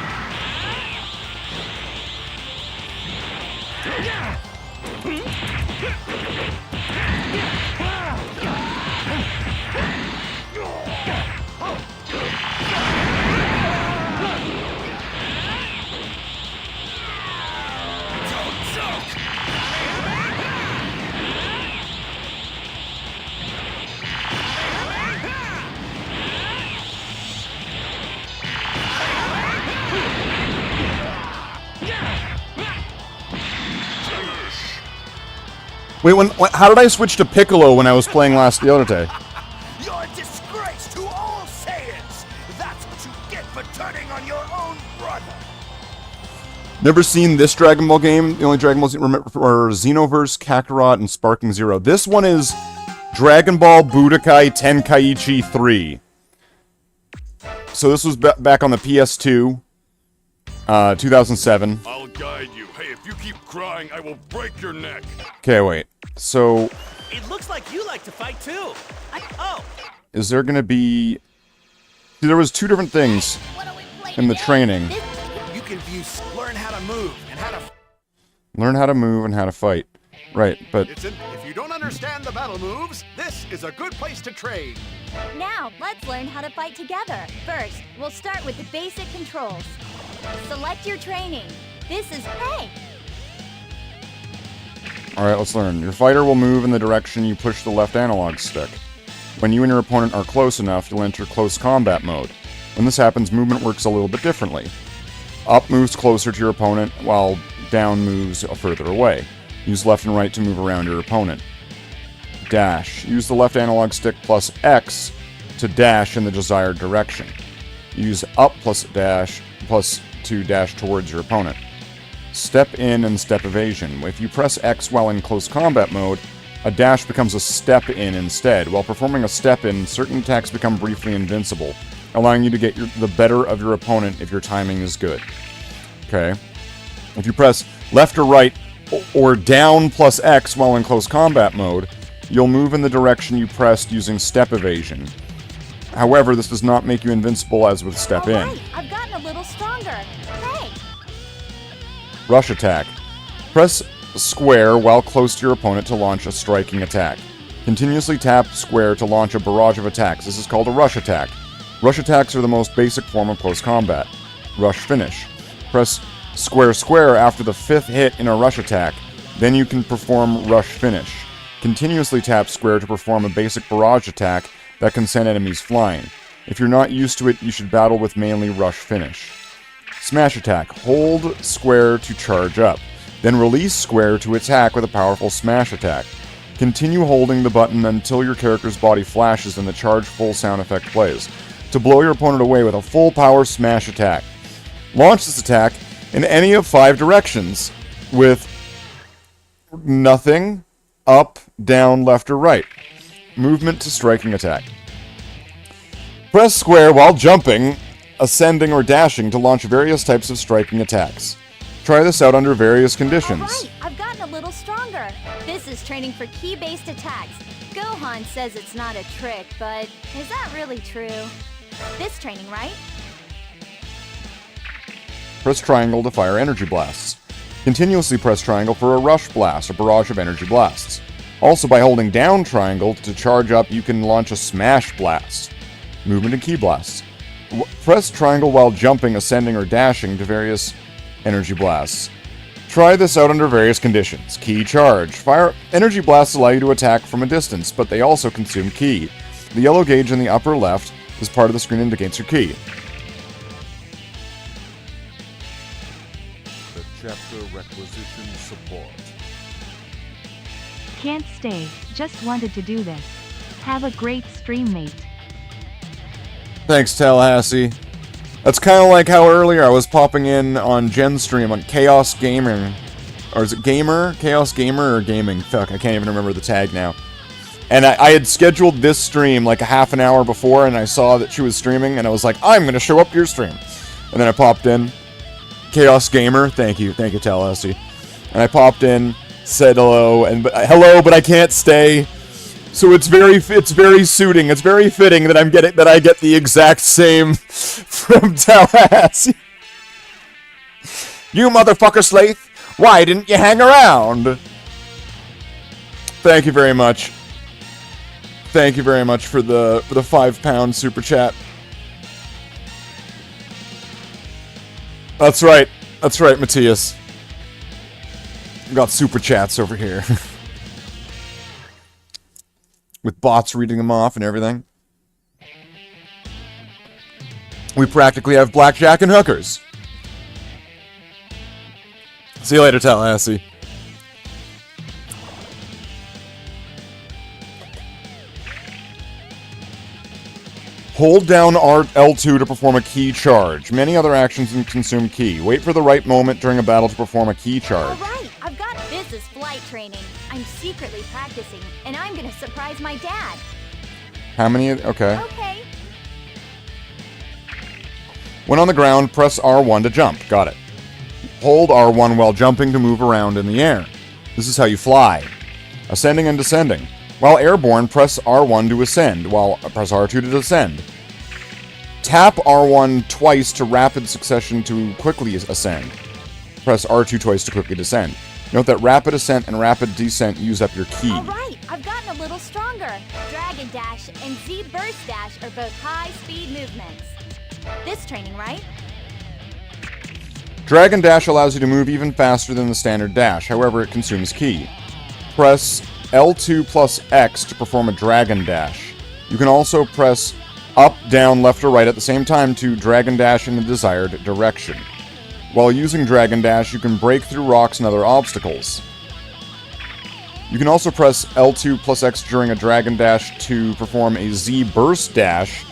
Wait, how did I switch to Piccolo when I was playing the other day? You're a disgrace to all Saiyans! That's what you get for turning on your own brother! Never seen this Dragon Ball game. The only Dragon Balls I remember are Xenoverse, Kakarot, and Sparking Zero. This one is Dragon Ball Budokai Tenkaiichi 3. So this was back on the PS2, 2007. I'll guide you. Hey, if you keep crying, I will break your neck. Okay, wait. So, It looks like you like to fight too. Oh, is there gonna be... See, there was two different things in the training. You can view, learn how to move, and how to... Learn how to move and how to fight. Right, but... If you don't understand the battle moves, this is a good place to train. Now, let's learn how to fight together. First, we'll start with the basic controls. Select your training. This is hey. Alright, let's learn. Your fighter will move in the direction you push the left analog stick. When you and your opponent are close enough, you'll enter close combat mode. When this happens, movement works a little bit differently. Up moves closer to your opponent, while down moves further away. Use left and right to move around your opponent. dash. Use the left analog stick plus X to dash in the desired direction. Use up plus dash plus to dash towards your opponent. Step in and step evasion. If you press X while in close combat mode, a dash becomes a step in instead. While performing a step in, certain attacks become briefly invincible, allowing you to get the better of your opponent if your timing is good. Okay. If you press left or right or down plus X while in close combat mode, you'll move in the direction you pressed using step evasion. However, this does not make you invincible as with step in. Alright, I've gotten a little stronger. Hey! Rush attack. Press square while close to your opponent to launch a striking attack. Continuously tap square to launch a barrage of attacks. This is called a rush attack. Rush attacks are the most basic form of close combat. Rush finish. Press square square after the 5th hit in a rush attack. Then you can perform rush finish. Continuously tap square to perform a basic barrage attack that can send enemies flying. If you're not used to it, you should battle with mainly rush finish. Smash attack. Hold square to charge up. Then release square to attack with a powerful smash attack. Continue holding the button until your character's body flashes and the charge full sound effect plays, to blow your opponent away with a full power smash attack. Launch this attack in any of 5 directions with nothing, up, down, left, or right. Movement to striking attack. Press square while jumping, ascending, or dashing to launch various types of striking attacks. Try this out under various conditions. Alright, I've gotten a little stronger. This is training for key-based attacks. Gohan says it's not a trick, but is that really true? This training, right? Press triangle to fire energy blasts. Continuously press triangle for a rush blast, a barrage of energy blasts. Also, by holding down triangle to charge up, you can launch a smash blast. Movement and key blasts. Press triangle while jumping, ascending, or dashing to various energy blasts. Try this out under various conditions. Key charge. Fire energy blasts allow you to attack from a distance, but they also consume key. The yellow gauge in the upper left is part of the screen indicates your key. The chapter requisition support. Can't stay, just wanted to do this. Have a great stream, mate. Thanks, Tallahassee. That's kind of like how earlier I was popping in on Jen's stream on Chaos Gaming. Or is it Gamer? Chaos Gamer or Gaming? Fuck, I can't even remember the tag now. And I had scheduled this stream like a half an hour before, and I saw that she was streaming, and I was like, I'm going to show up to your stream. And then I popped in. Chaos Gamer, thank you, Tallahassee. And I popped in, said hello, hello, but I can't stay. So it's very suiting. It's very fitting that I get the exact same from Tallahassee. You motherfucker, Slathe! Why didn't you hang around? Thank you very much. Thank you very much for the £5 super chat. That's right, Matthias. We got super chats over here. With bots reading them off and everything. We practically have blackjack and hookers. See you later, Tallahassee. Hold down L2 to perform a key charge. Many other actions can consume key. Wait for the right moment during a battle to perform a key charge. Alright, I've got this is flight training. I'm secretly practicing, and I'm gonna surprise my dad. How many? Okay. Okay. When on the ground, press R1 to jump. Got it. Hold R1 while jumping to move around in the air. This is how you fly. Ascending and descending. While airborne, press R1 to ascend, while press R2 to descend. Tap R1 twice to rapid succession to quickly ascend. Press R2 twice to quickly descend. Note that rapid ascent and rapid descent use up your key. Alright, I've gotten a little stronger. Dragon Dash and Z Burst Dash are both high-speed movements. This training, right? Dragon Dash allows you to move even faster than the standard dash, however it consumes key. Press L2 plus X to perform a Dragon Dash. You can also press up, down, left, or right at the same time to Dragon Dash in the desired direction. While using Dragon Dash, you can break through rocks and other obstacles. You can also press L2 plus X during a Dragon Dash to perform a Z Burst Dash,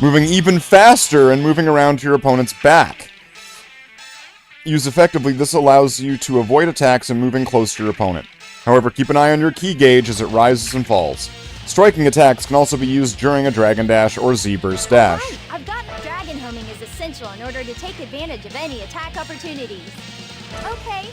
moving even faster and moving around to your opponent's back. Used effectively, this allows you to avoid attacks and moving close to your opponent. However, keep an eye on your ki gauge as it rises and falls. Striking attacks can also be used during a Dragon Dash or Z-Burst Dash. Right, I've got dragon homing is essential in order to take advantage of any attack opportunities. Okay.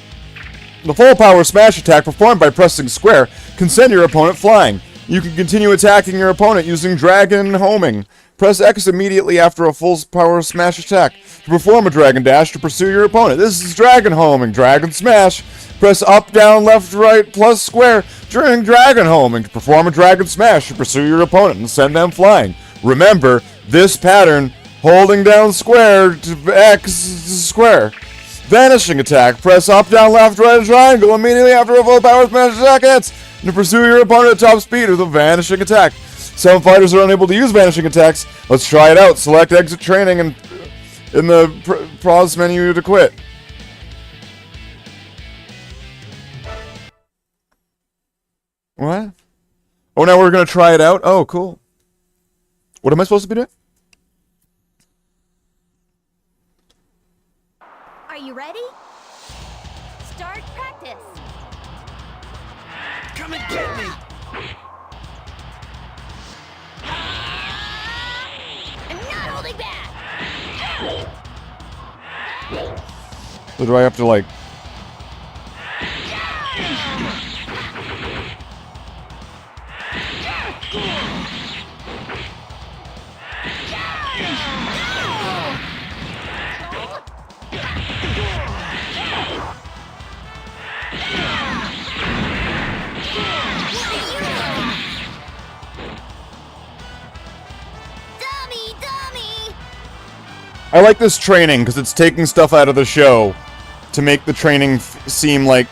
The full power smash attack performed by pressing square can send your opponent flying. You can continue attacking your opponent using dragon homing. Press X immediately after a full power smash attack to perform a dragon dash to pursue your opponent. This is dragon homing, dragon smash. Press up, down, left, right, plus square during dragon homing to perform a dragon smash to pursue your opponent and send them flying. Remember, this pattern, holding down square to X square. Vanishing attack. Press up, down, left, right, triangle immediately after a full power smash attack hits to pursue your opponent at top speed with a vanishing attack. Some fighters are unable to use vanishing attacks. Let's try it out. Select exit training and in the pause menu to quit. What? Oh, now we're going to try it out? Oh, cool. What am I supposed to be doing? Are you ready? Start practice. Come and get me! I'm not holding back. So do I have to, like... I like this training because it's taking stuff out of the show to make the training seem like...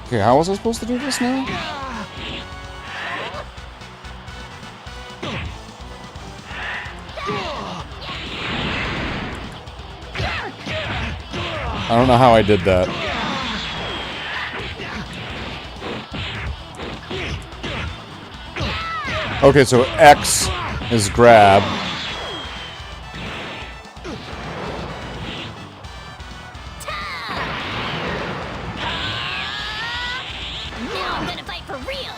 Okay, how was I supposed to do this now? I don't know how I did that. Okay, so X is grab. Now I'm gonna fight for real.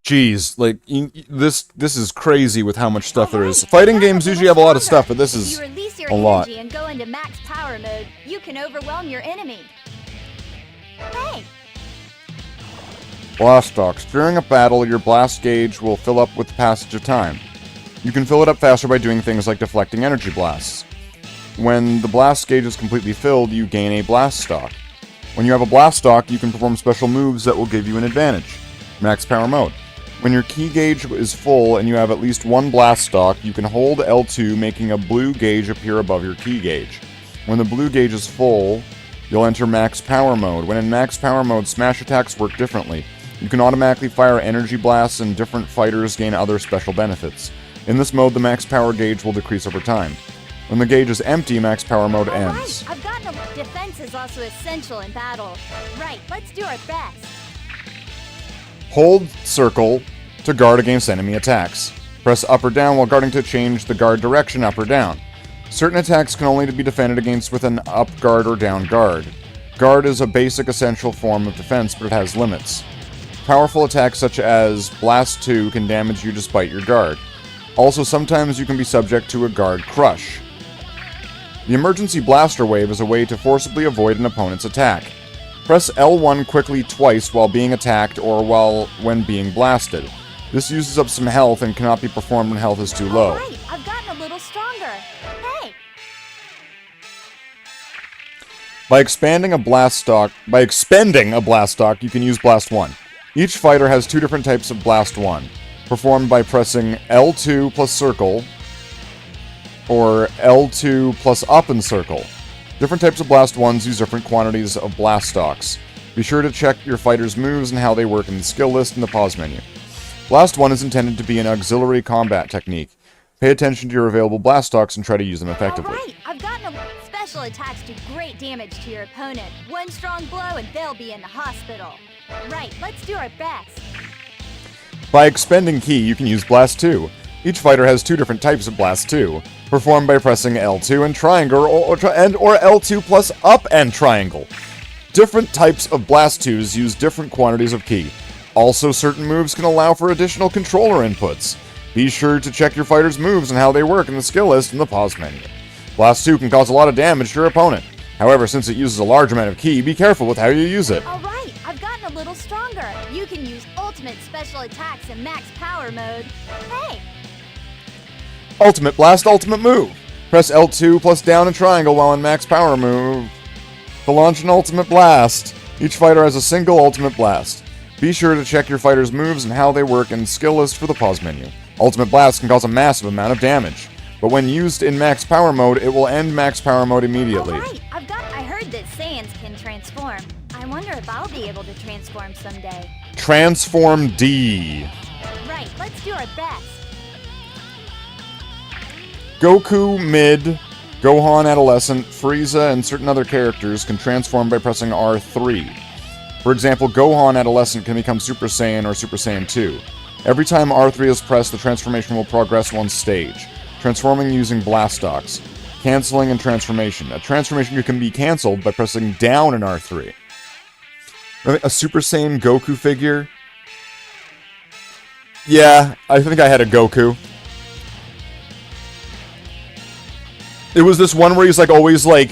Jeez, like, this is crazy with how much stuff there is. Fighting games usually have a lot of stuff, but this is If you release your a lot. energy and go into max power mode, you can overwhelm your enemy. Hey, Blast Stocks. During a battle, your blast gauge will fill up with the passage of time. You can fill it up faster by doing things like deflecting energy blasts. When the blast gauge is completely filled, you gain a blast stock. When you have a blast stock, you can perform special moves that will give you an advantage. Max power mode. When your key gauge is full and you have at least one blast stock, you can hold L2, making a blue gauge appear above your key gauge. When the blue gauge is full, you'll enter max power mode. When in max power mode, smash attacks work differently. You can automatically fire energy blasts, and different fighters gain other special benefits. In this mode, the max power gauge will decrease over time. When the gauge is empty, max power mode ends. right. I've gotten a defense is also essential in battle. Right, let's do our best. Hold circle to guard against enemy attacks. Press up or down while guarding to change the guard direction up or down. Certain attacks can only be defended against with an up guard or down guard. Guard is a basic essential form of defense, but it has limits. Powerful attacks such as Blast 2 can damage you despite your guard. Also, sometimes you can be subject to a guard crush. The emergency blaster wave is a way to forcibly avoid an opponent's attack. Press L1 quickly twice while being attacked or when being blasted. This uses up some health and cannot be performed when health is too low. Right, I've gotten a little stronger. Hey, By expending a blast stock, you can use Blast 1. Each fighter has 2 different types of Blast 1, performed by pressing L2 plus circle, or L2 plus up and circle. Different types of Blast 1s use different quantities of Blast stocks. Be sure to check your fighter's moves and how they work in the skill list in the pause menu. Blast 1 is intended to be an auxiliary combat technique. Pay attention to your available blast stocks and try to use them effectively. Alright, I've gotten a... Special attacks do great damage to your opponent. One strong blow and they'll be in the hospital. Right, let's do our best. By expending Ki, you can use Blast 2. Each fighter has 2 different types of Blast 2, performed by pressing L2 and triangle or L2 plus up and triangle. Different types of Blast 2s use different quantities of Ki. Also, certain moves can allow for additional controller inputs. Be sure to check your fighter's moves and how they work in the skill list in the pause menu. Blast 2 can cause a lot of damage to your opponent. However, since it uses a large amount of Ki, be careful with how you use it. Alright, I've gotten a little stronger. You can use ultimate special attacks in max power mode. Hey! Ultimate Blast, ultimate move. Press L2 plus down and triangle while in max power move to launch an ultimate blast. Each fighter has a single ultimate blast. Be sure to check your fighter's moves and how they work in the skill list for the pause menu. Ultimate Blast can cause a massive amount of damage, but when used in max power mode, it will end max power mode immediately. Alright, I heard that Saiyans can transform. I wonder if I'll be able to transform someday. Transform D. Right, let's do our best. Goku, Mid, Gohan Adolescent, Frieza, and certain other characters can transform by pressing R3. For example, Gohan Adolescent can become Super Saiyan or Super Saiyan 2. Every time R3 is pressed, the transformation will progress 1 stage. Transforming using Blast Stocks. Canceling and Transformation. A transformation can be cancelled by pressing down in R3. A Super Saiyan Goku figure? Yeah, I think I had a Goku. It was this one where he's like always like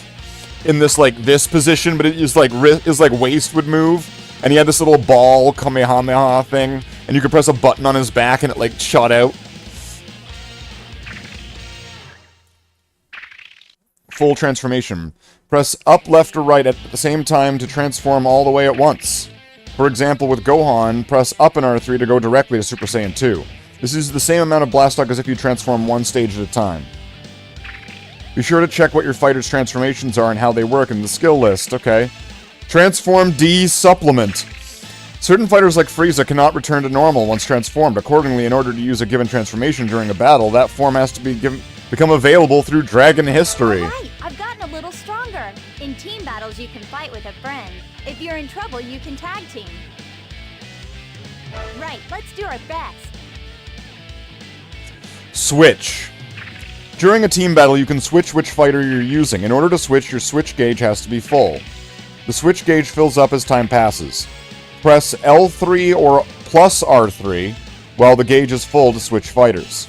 in this like this position, but it is like his like waist would move, and he had this little ball Kamehameha thing, and you could press a button on his back and it like shot out. Full transformation. Press up, left, or right at the same time to transform all the way at once. For example, with Gohan, press up in R3 to go directly to Super Saiyan 2. This is the same amount of blast stock as if you transform 1 stage at a time. Be sure to check what your fighter's transformations are and how they work in the skill list, okay? Transform D Supplement. Certain fighters like Frieza cannot return to normal once transformed. Accordingly, in order to use a given transformation during a battle, that form has to become available through Dragon History. Alright, I've gotten a little stronger. In team battles, you can fight with a friend. If you're in trouble, you can tag team. Right, let's do our best. Switch. During a team battle, you can switch which fighter you're using. In order to switch, your switch gauge has to be full. The switch gauge fills up as time passes. Press L3 or plus R3 while the gauge is full to switch fighters.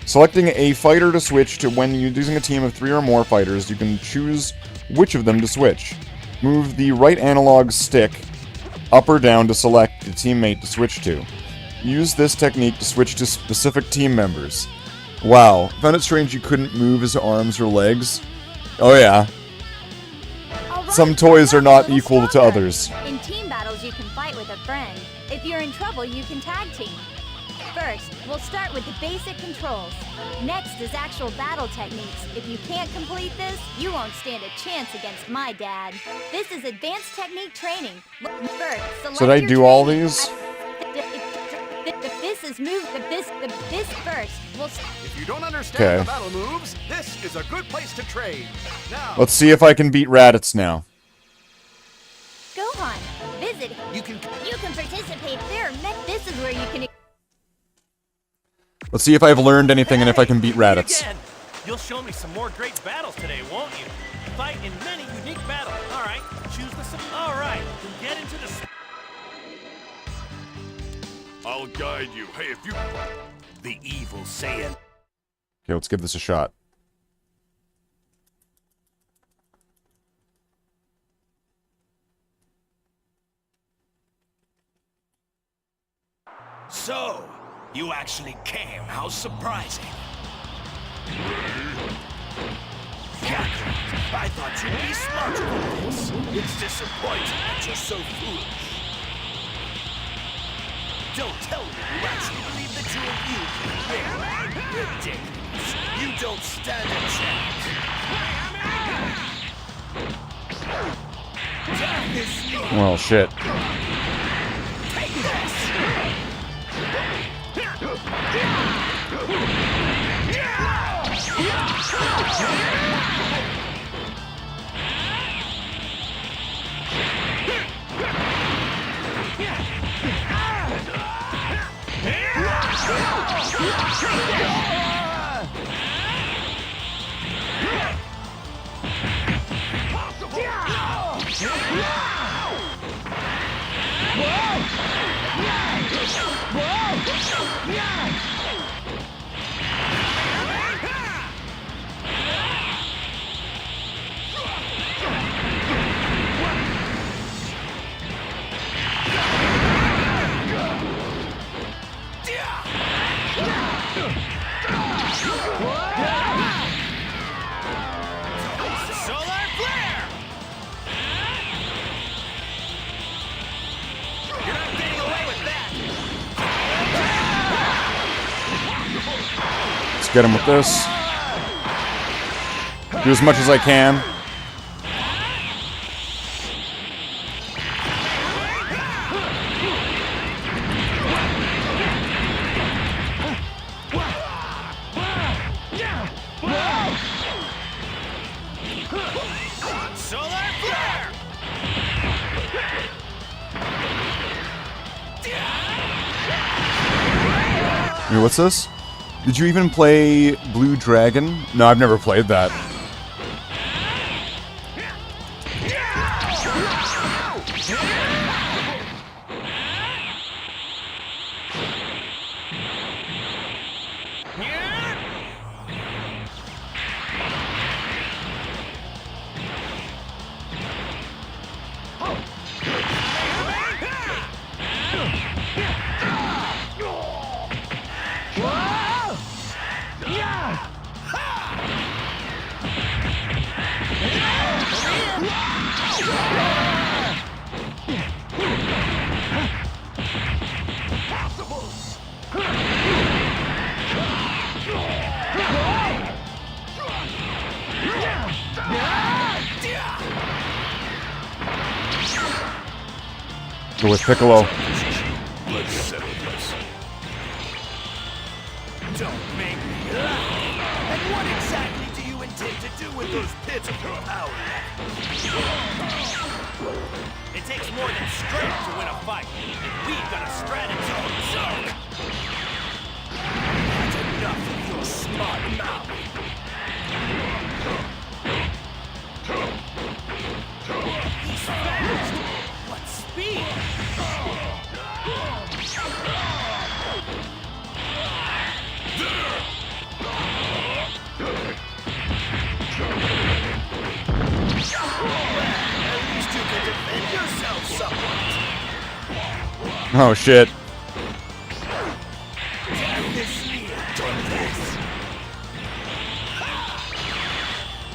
Selecting a fighter to switch to when you're using a team of 3 or more fighters, you can choose which of them to switch. Move the right analog stick up or down to select the teammate to switch to. Use this technique to switch to specific team members. Wow, found it strange you couldn't move his arms or legs? Oh yeah. Alright, Some toys are not equal to others. In team battles, you can fight with a friend. If you're in trouble, you can tag team. First, we'll start with the basic controls. Next is actual battle techniques. If you can't complete this, you won't stand a chance against my dad. This is advanced technique training. First, select Should I your do all training. these? This is move. This first. If you don't understand Okay. the battle moves, this is a good place to train. Now, Let's see if I can beat Raditz now. Gohan, visit. you can participate there. This is where you can. Let's see if I've learned anything and if I can beat Raditz. Again. You'll show me some more great battles today, won't you? Fight in many unique battles. All right, choose the. All right, then get into the. I'll guide you. Hey, if you... The evil Saiyan. Okay, let's give this a shot. So, you actually came. How surprising. Kakarot, I thought you'd be smarter than this. It's disappointing that you're so foolish. Don't tell me you actually believe the two of you can win. Ridiculous. You don't stand a chance. Death is near. Well, shit. Take this! Solar flare! You're not getting away with that! Let's get him with this. Do as much as I can. Solar flare! Hey, what's this? Did you even play Blue Dragon? No, I've never played that. Go with Piccolo. Let's settle this. Don't make me laugh! And what exactly do you intend to do with those pits of your power? It takes more than strength to win a fight, and we've got a strategy of its own. That's enough of your smart mouth. He's fast! What speed! At least you can defend yourself somewhat. Oh shit. Death is near. Take this.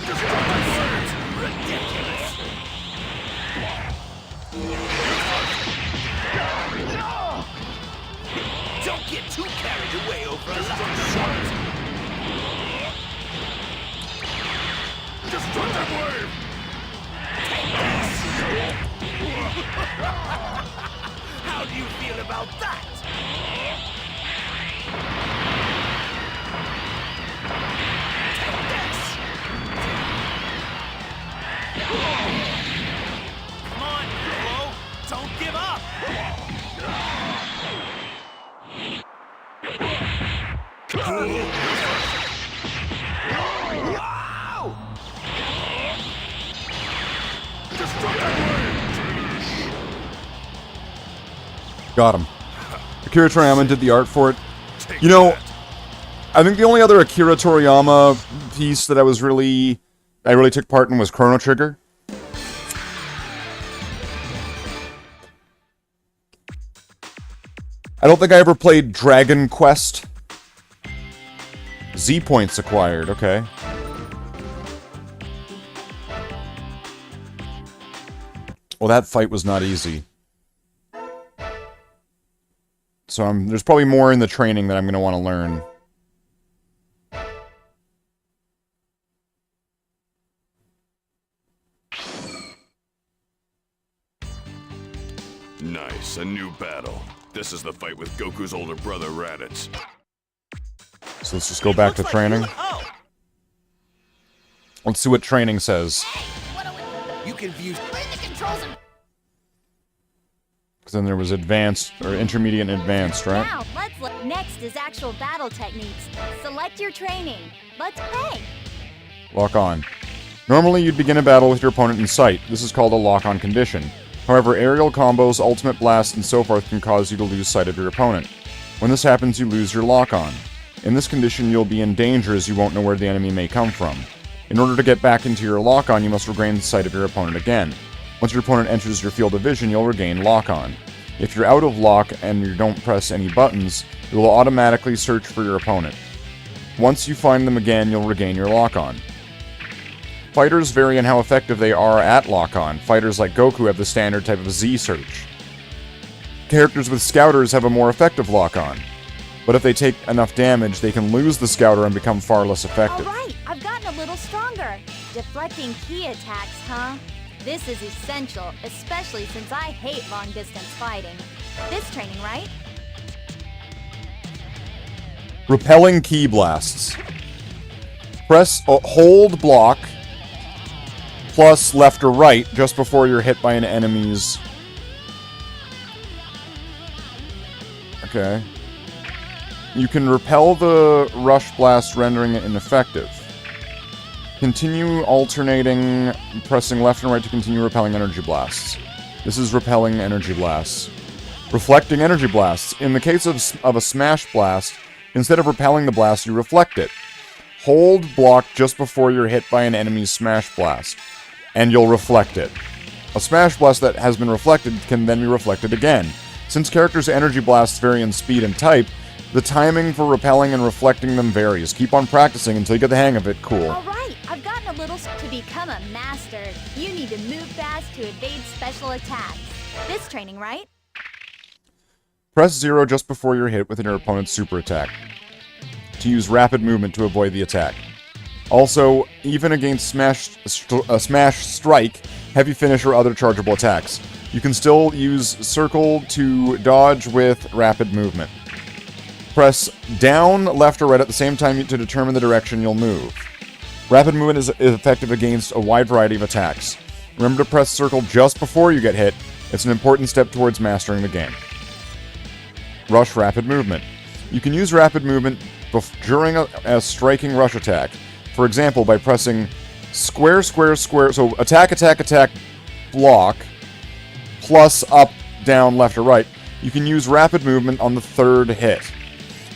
Destroy my words. Ridiculous. Don't get too carried away over a little short. Destructive wave! Take this! How do you feel about that? Take this! Come on, Piccolo! Don't give up! Wow! Got him. Akira Toriyama did the art for it. You know, I think the only other Akira Toriyama piece that I really took part in was Chrono Trigger. I don't think I ever played Dragon Quest. Z points acquired, okay. Well, that fight was not easy. So there's probably more in the training that I'm going to want to learn. Nice, a new battle. This is the fight with Goku's older brother, Raditz. So let's just go back to training. Oh, Let's see what training says. you confused. Where the controls are... Because then there was advanced, or intermediate and advanced, right? Now, let's look. Next is actual battle techniques. Select your training. Let's play. Lock on. Normally, you'd begin a battle with your opponent in sight. This is called a lock-on condition. However, aerial combos, ultimate blasts, and so forth can cause you to lose sight of your opponent. When this happens, you lose your lock-on. In this condition, you'll be in danger as you won't know where the enemy may come from. In order to get back into your lock-on, you must regain sight of your opponent again. Once your opponent enters your field of vision, you'll regain lock-on. If you're out of lock and you don't press any buttons, it will automatically search for your opponent. Once you find them again, you'll regain your lock-on. Fighters vary in how effective they are at lock-on. Fighters like Goku have the standard type of Z search. Characters with Scouters have a more effective lock-on. But if they take enough damage, they can lose the Scouter and become far less effective. Alright, I've gotten a little stronger. Deflecting key attacks, huh? This is essential, especially since I hate long-distance fighting. This training, right? Repelling Ki Blasts. Press hold block plus left or right just before you're hit by an enemy's... Okay. You can repel the rush blast, rendering it ineffective. Continue alternating, pressing left and right to continue repelling energy blasts. This is repelling energy blasts. Reflecting energy blasts. In the case of a smash blast, instead of repelling the blast, you reflect it. Hold block just before you're hit by an enemy's smash blast, and you'll reflect it. A smash blast that has been reflected can then be reflected again. Since characters' energy blasts vary in speed and type, the timing for repelling and reflecting them varies. Keep on practicing until you get the hang of it. Cool. Alright, I've gotten a little... To become a master, you need to move fast to evade special attacks. This training, right? Press 0 just before you're hit with your opponent's super attack, to use rapid movement to avoid the attack. Also, even against Smash Strike, Heavy Finish, or other chargeable attacks, you can still use circle to dodge with rapid movement. Press down, left, or right at the same time to determine the direction you'll move. Rapid movement is effective against a wide variety of attacks. Remember to press circle just before you get hit. It's an important step towards mastering the game. Rush rapid movement. You can use rapid movement during a striking rush attack. For example, by pressing square, square, square, so attack, attack, attack, block, plus up, down, left, or right. You can use rapid movement on the third hit.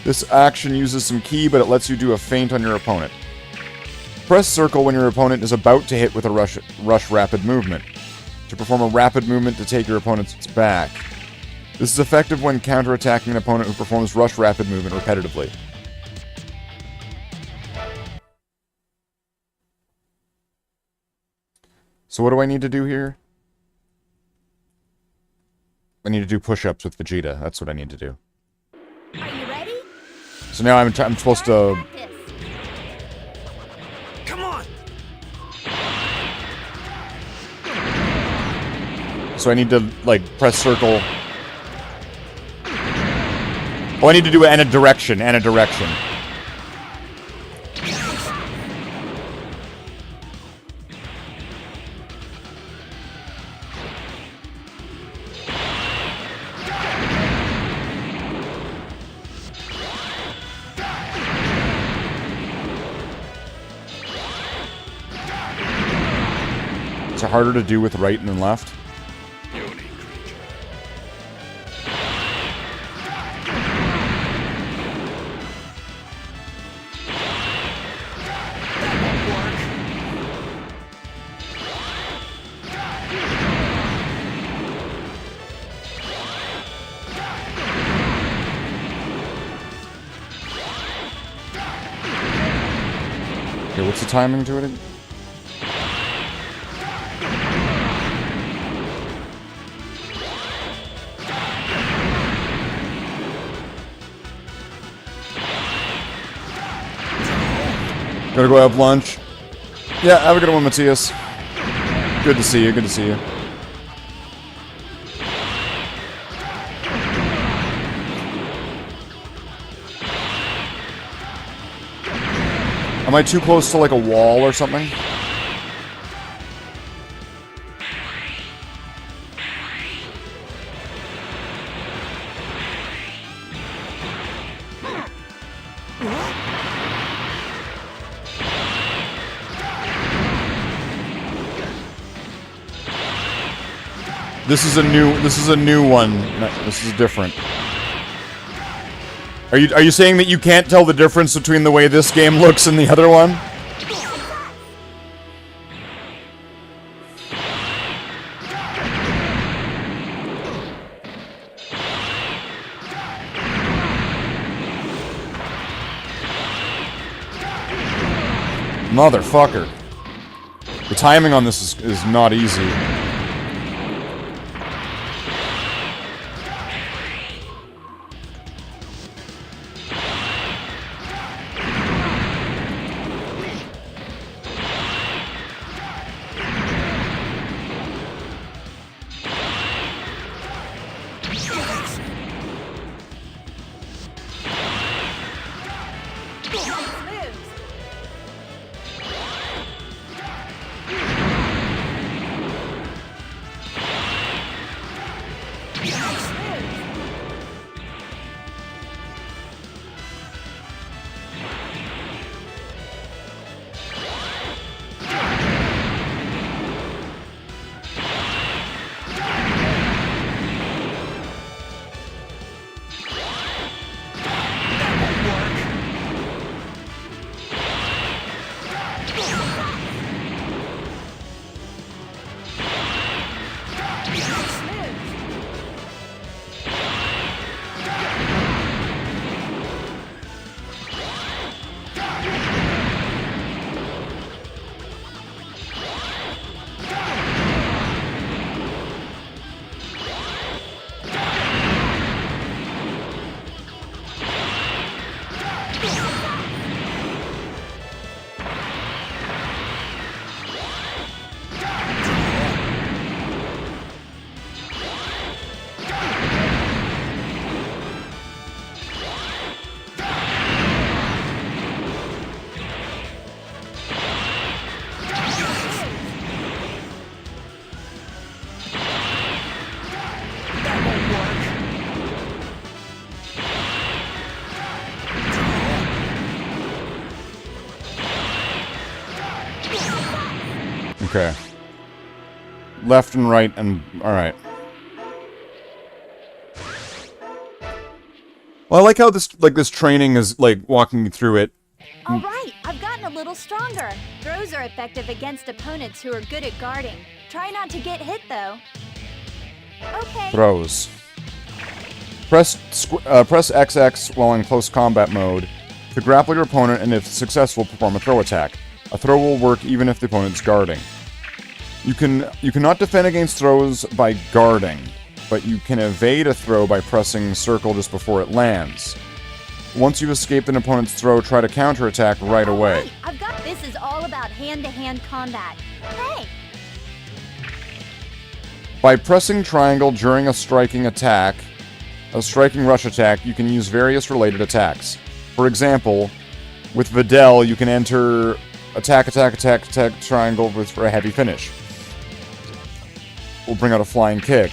This action uses some ki, but it lets you do a feint on your opponent. Press circle when your opponent is about to hit with a rush rapid movement, to perform a rapid movement to take your opponent's back. This is effective when counterattacking an opponent who performs rush rapid movement repetitively. So what do I need to do here? I need to do push-ups with Vegeta. That's what I need to do. Are you ready? So now I'm supposed to... Practice. Come on! So I need to, like, press circle. Oh, I need to do it and a direction, and a direction. Is it harder to do with right and then left? Okay, what's the timing to it? Gonna go have lunch. Yeah, have a good one, Matthias. Good to see you, good to see you. Am I too close to like a wall or something? This is a new one. No, this is different. Are you saying that you can't tell the difference between the way this game looks and the other one? Motherfucker. The timing on this is not easy. Okay. Left and right and... Alright. Well, I like how this training is, like, walking me through it. Alright, I've gotten a little stronger. Throws are effective against opponents who are good at guarding. Try not to get hit, though. Okay. Throws. Press XX while in close combat mode to grapple your opponent, and if successful, perform a throw attack. A throw will work even if the opponent's guarding. You cannot defend against throws by guarding, but you can evade a throw by pressing circle just before it lands. Once you've escaped an opponent's throw, try to counterattack right away. Right, I've got this is all about hand-to-hand combat. Hey! By pressing triangle during a striking rush attack, you can use various related attacks. For example, with Videl, you can enter attack, triangle for a heavy finish. We'll bring out a flying kick.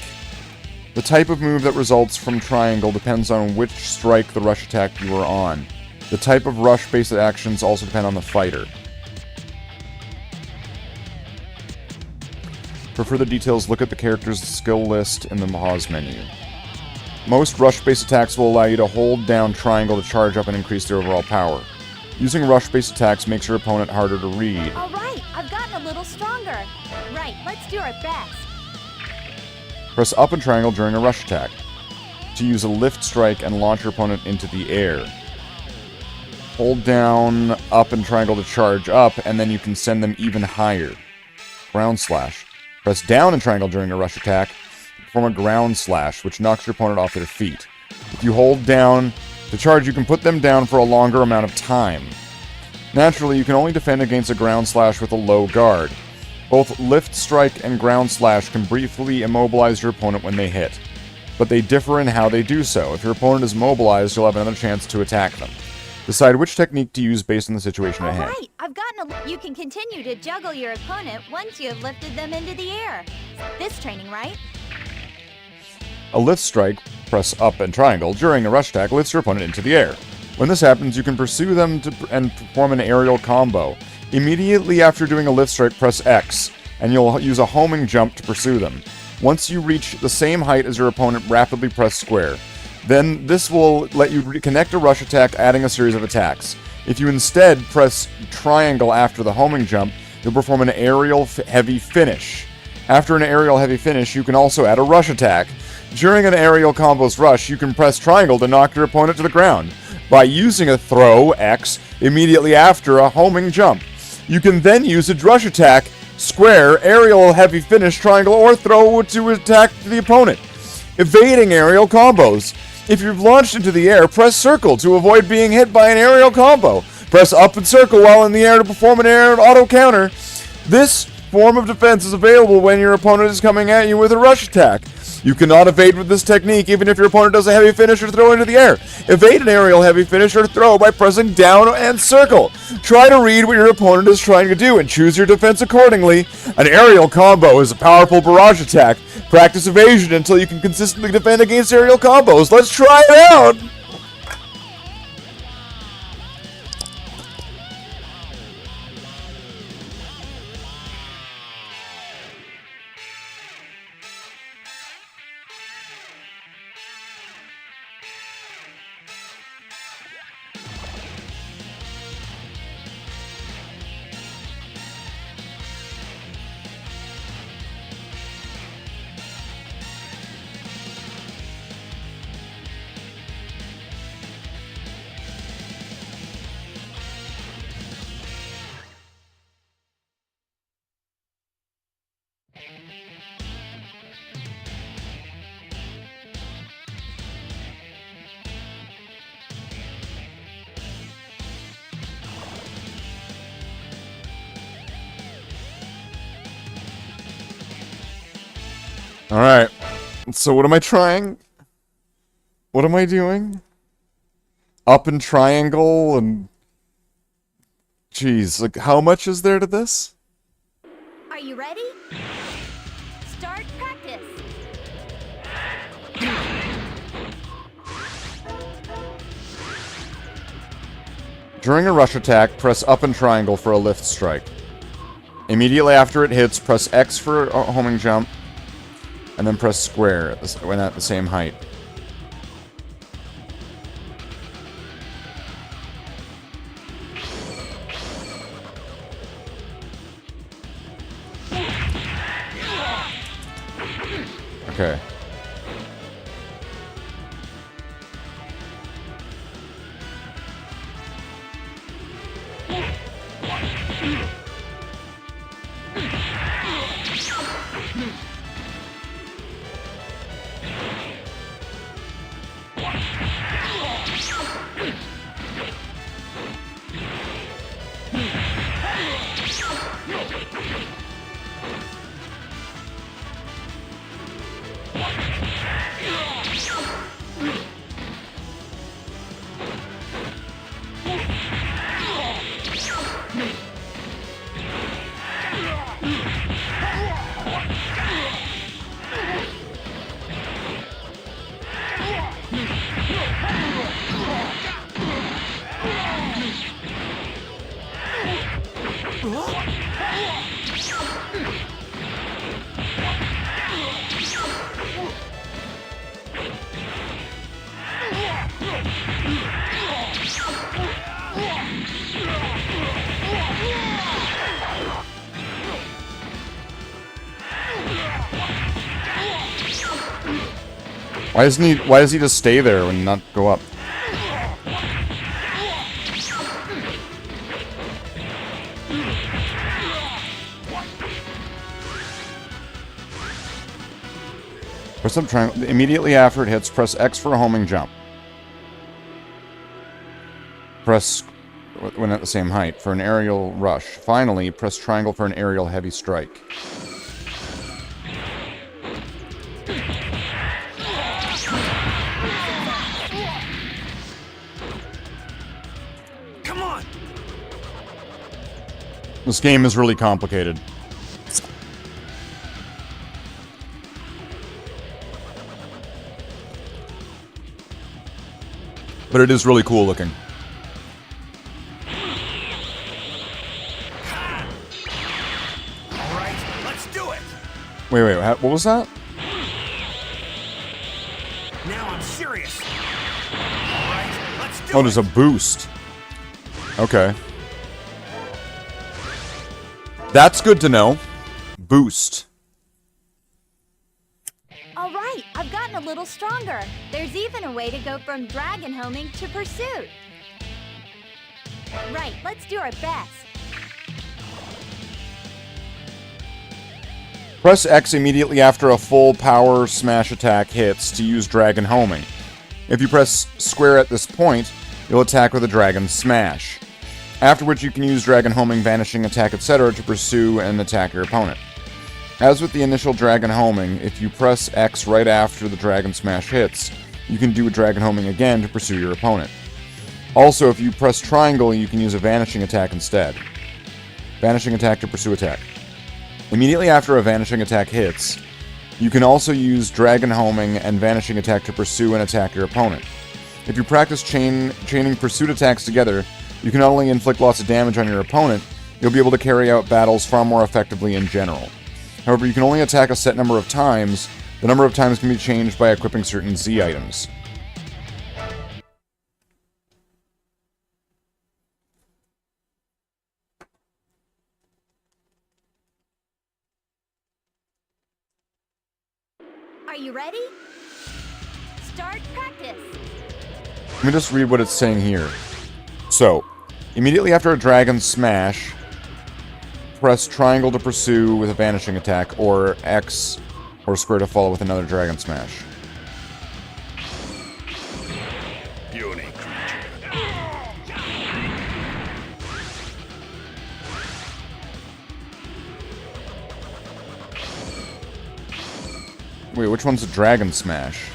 The type of move that results from triangle depends on which strike the rush attack you are on. The type of rush-based actions also depend on the fighter. For further details, look at the character's skill list in the pause menu. Most rush-based attacks will allow you to hold down triangle to charge up and increase their overall power. Using rush-based attacks makes your opponent harder to read. Alright, I've gotten a little stronger. Right, let's do our best. Press up and triangle during a rush attack to use a lift strike and launch your opponent into the air. Hold down up and triangle to charge up, and then you can send them even higher. Ground slash. Press down and triangle during a rush attack to perform a ground slash, which knocks your opponent off their feet. If you hold down to charge, you can put them down for a longer amount of time. Naturally, you can only defend against a ground slash with a low guard. Both lift strike and ground slash can briefly immobilize your opponent when they hit, but they differ in how they do so. If your opponent is mobilized, you'll have another chance to attack them. Decide which technique to use based on the situation at hand. Alright, I've gotten You can continue to juggle your opponent once you have lifted them into the air. This training, right? A lift strike, press up and triangle, during a rush attack lifts your opponent into the air. When this happens, you can pursue them and perform an aerial combo. Immediately after doing a lift strike, press X, and you'll use a homing jump to pursue them. Once you reach the same height as your opponent, rapidly press square. Then this will let you connect a rush attack, adding a series of attacks. If you instead press triangle after the homing jump, you'll perform an aerial heavy finish. After an aerial heavy finish, you can also add a rush attack. During an aerial combos rush, you can press triangle to knock your opponent to the ground by using a throw, X, immediately after a homing jump. You can then use a rush attack, square, aerial heavy finish, triangle, or throw to attack the opponent. Evading aerial combos. If you've launched into the air, press circle to avoid being hit by an aerial combo. Press up and circle while in the air to perform an air auto counter. This form of defense is available when your opponent is coming at you with a rush attack. You cannot evade with this technique even if your opponent does a heavy finish or throw into the air. Evade an aerial heavy finish or throw by pressing down and circle. Try to read what your opponent is trying to do and choose your defense accordingly. An aerial combo is a powerful barrage attack. Practice evasion until you can consistently defend against aerial combos. Let's try it out! Alright, so what am I trying? What am I doing? Up and triangle and... Jeez, like, how much is there to this? Are you ready? Start practice. During a rush attack, press up and triangle for a lift strike. Immediately after it hits, press X for a homing jump, and then press square when at the same height. Okay. Why does he just stay there and not go up? Press up triangle. Immediately after it hits, press X for a homing jump. Press when at the same height for an aerial rush. Finally, press triangle for an aerial heavy strike. Come on! This game is really complicated. But it is really cool looking. Alright, let's do it! Wait, what was that? Now I'm serious. Alright, let's do Oh, it! there's a boost. Okay. That's good to know. Boost. All right, I've gotten a little stronger. There's even a way to go from dragon homing to pursuit. Right, let's do our best. Press X immediately after a full power smash attack hits to use dragon homing. If you press square at this point, you'll attack with a dragon smash. Afterwards, you can use dragon homing, vanishing attack, etc. to pursue and attack your opponent. As with the initial dragon homing, if you press X right after the dragon smash hits, you can do a dragon homing again to pursue your opponent. Also, if you press triangle, you can use a vanishing attack instead. Vanishing attack to pursue attack. Immediately after a vanishing attack hits, you can also use dragon homing and vanishing attack to pursue and attack your opponent. If you practice chaining pursuit attacks together, you can not only inflict lots of damage on your opponent, you'll be able to carry out battles far more effectively in general. However, you can only attack a set number of times. The number of times can be changed by equipping certain Z items. Are you ready? Start practice. Let me just read what it's saying here. So, immediately after a dragon smash, press triangle to pursue with a vanishing attack, or X or square to follow with another dragon smash. Puny creature. Wait, which one's a dragon smash?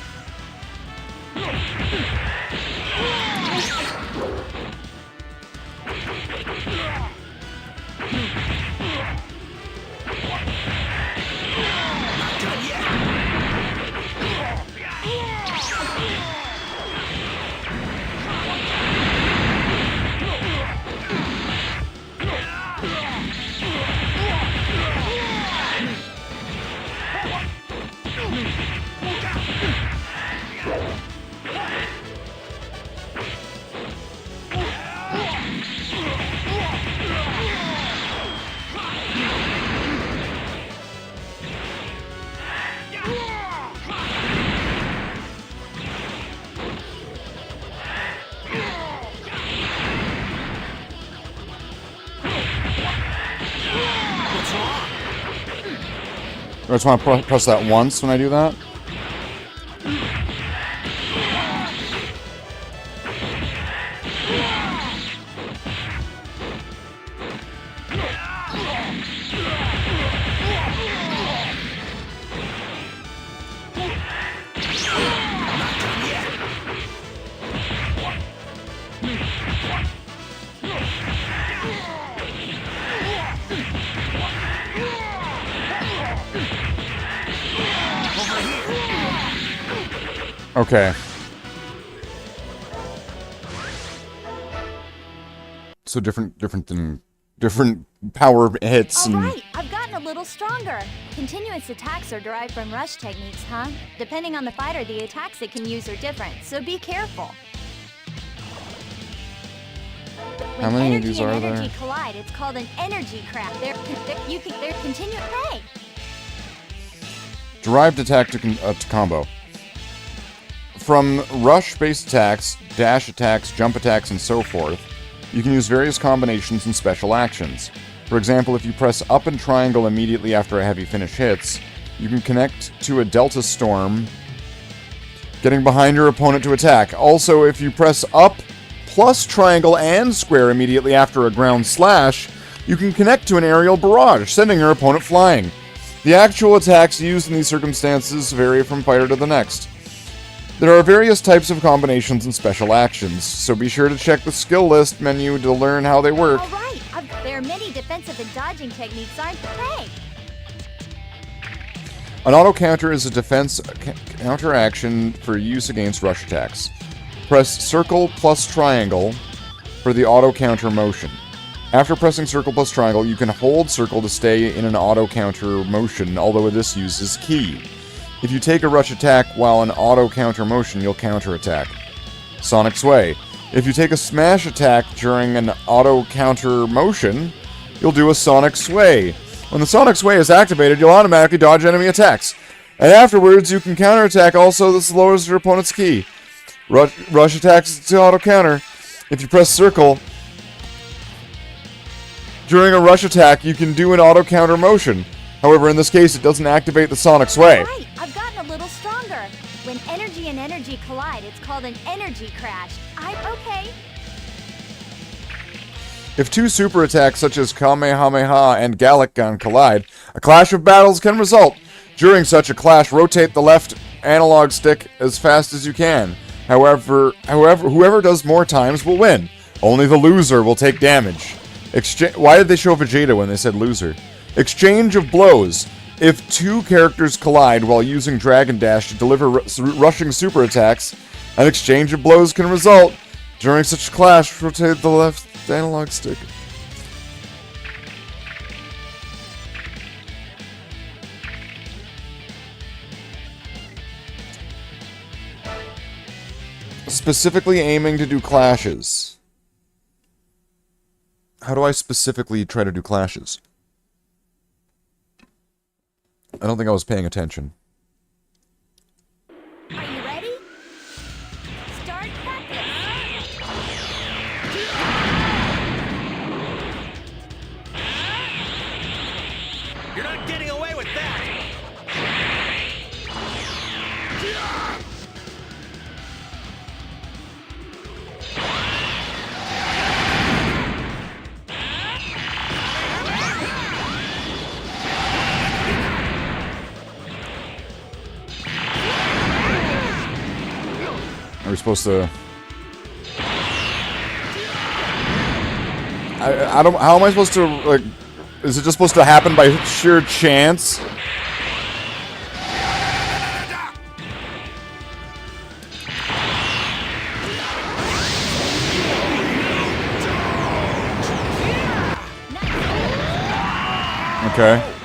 I just want to press that once when I do that. Okay. So different power hits and... Alright, I've gotten a little stronger. Continuous attacks are derived from rush techniques, huh? Depending on the fighter, the attacks it can use are different, so be careful. How many of these are When there? energy collide, it's called an energy craft. They're continuous. Hey! Derived attack to combo. From rush-based attacks, dash attacks, jump attacks, and so forth, you can use various combinations and special actions. For example, if you press up and triangle immediately after a heavy finish hits, you can connect to a Delta Storm, getting behind your opponent to attack. Also, if you press up plus triangle and square immediately after a ground slash, you can connect to an aerial barrage, sending your opponent flying. The actual attacks used in these circumstances vary from fighter to the next. There are various types of combinations and special actions, so be sure to check the skill list menu to learn how they work. Alright, there are many defensive and dodging techniques, aren't there? Hey! An auto counter is a defense counter action for use against rush attacks. Press circle plus triangle for the auto counter motion. After pressing circle plus triangle, you can hold circle to stay in an auto counter motion, although this uses key. If you take a rush attack while in auto counter motion, you'll counter attack. Sonic Sway. If you take a smash attack during an auto counter motion, you'll do a Sonic Sway. When the Sonic Sway is activated, you'll automatically dodge enemy attacks. And afterwards, you can counterattack also. This lowers your opponent's key. Rush attacks to auto counter. If you press circle during a rush attack, you can do an auto counter motion. However, in this case, it doesn't activate the Sonic Sway. Right, I've gotten a little stronger. When energy and energy collide, it's called an energy crash. I'm okay. If two super attacks such as Kamehameha and Gallic Gun collide, a clash of battles can result. During such a clash, rotate the left analog stick as fast as you can. However, whoever does more times will win. Only the loser will take damage. Why did they show Vegeta when they said loser? Exchange of blows. If two characters collide while using Dragon Dash to deliver rushing super attacks, an exchange of blows can result. During such a clash, rotate the left analog stick. Specifically aiming to do clashes. How do I specifically try to do clashes? I don't think I was paying attention. Are you ready? Start practice. You're not getting away with that! Are we supposed to... I don't... How am I supposed to, like... Is it just supposed to happen by sheer chance? Okay.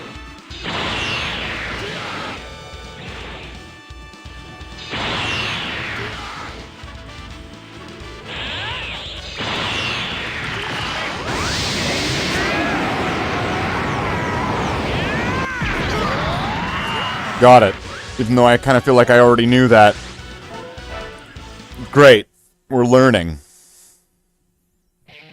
Got it. Even though I kind of feel like I already knew that. Great. We're learning.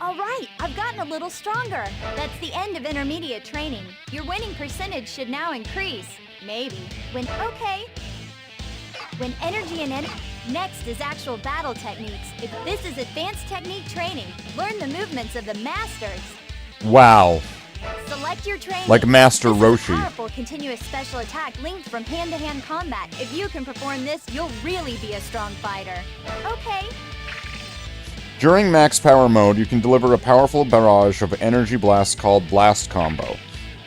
Alright, I've gotten a little stronger. That's the end of intermediate training. Your winning percentage should now increase. Maybe. When energy and next is actual battle techniques. If this is advanced technique training, learn the movements of the masters. Wow. Select your training. Like Master This is Roshi. a powerful continuous special attack linked from hand-to-hand combat. If you can perform this, you'll really be a strong fighter. Okay. During max power mode, you can deliver a powerful barrage of energy blasts called Blast Combo.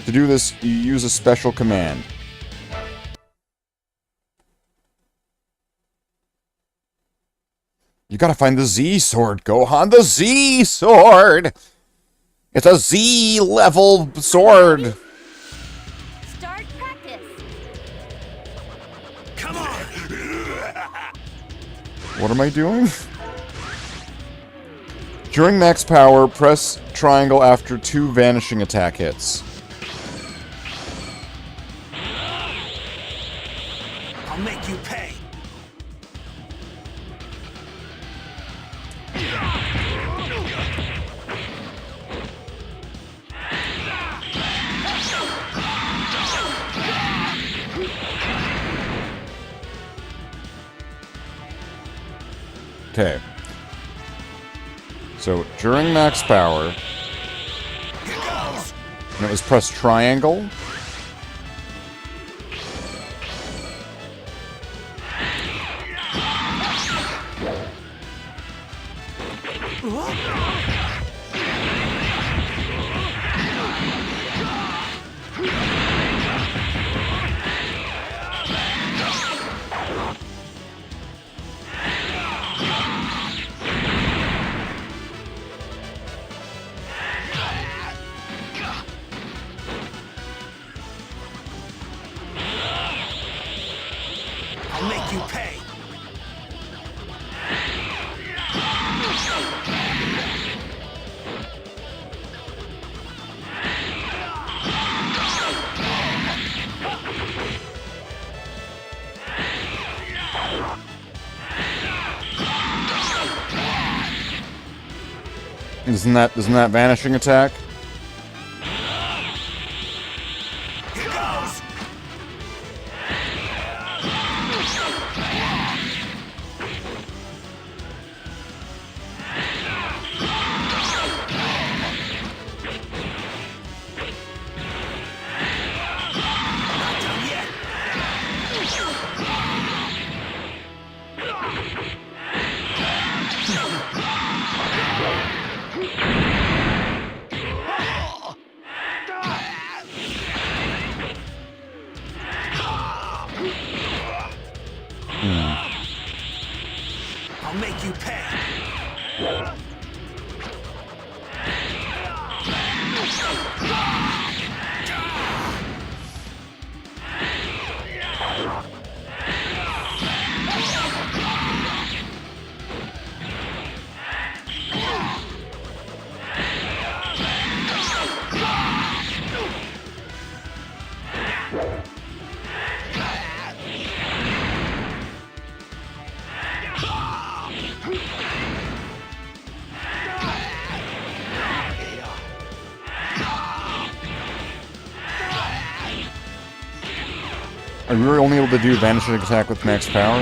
To do this, you use a special command. You gotta find the Z sword, Gohan. The Z sword! It's a Z level sword. Start practice. Come on! What am I doing? During max power, press triangle after 2 vanishing attack hits. I'll make you pay. Okay. So, during max power, and it was press triangle. I'll make you pay. Isn't that vanishing attack? Here goes. Not done yet. I'll make you pay. Are you only able to do vanishing attack with max power?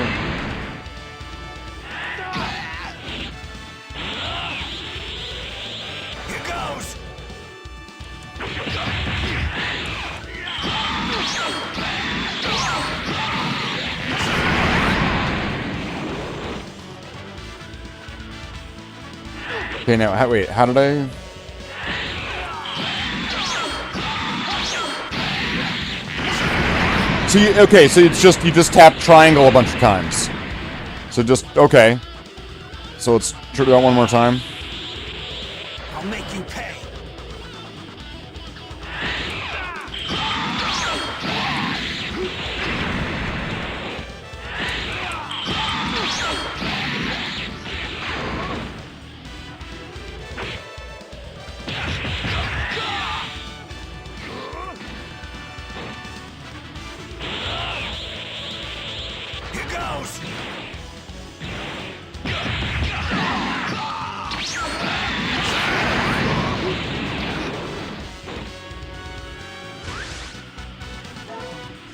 Here goes. Okay, now, wait, how did I... So okay, so it's just, you just tap triangle a bunch of times. So just, okay. So let's try that one more time. I'll make you pay. Here goes.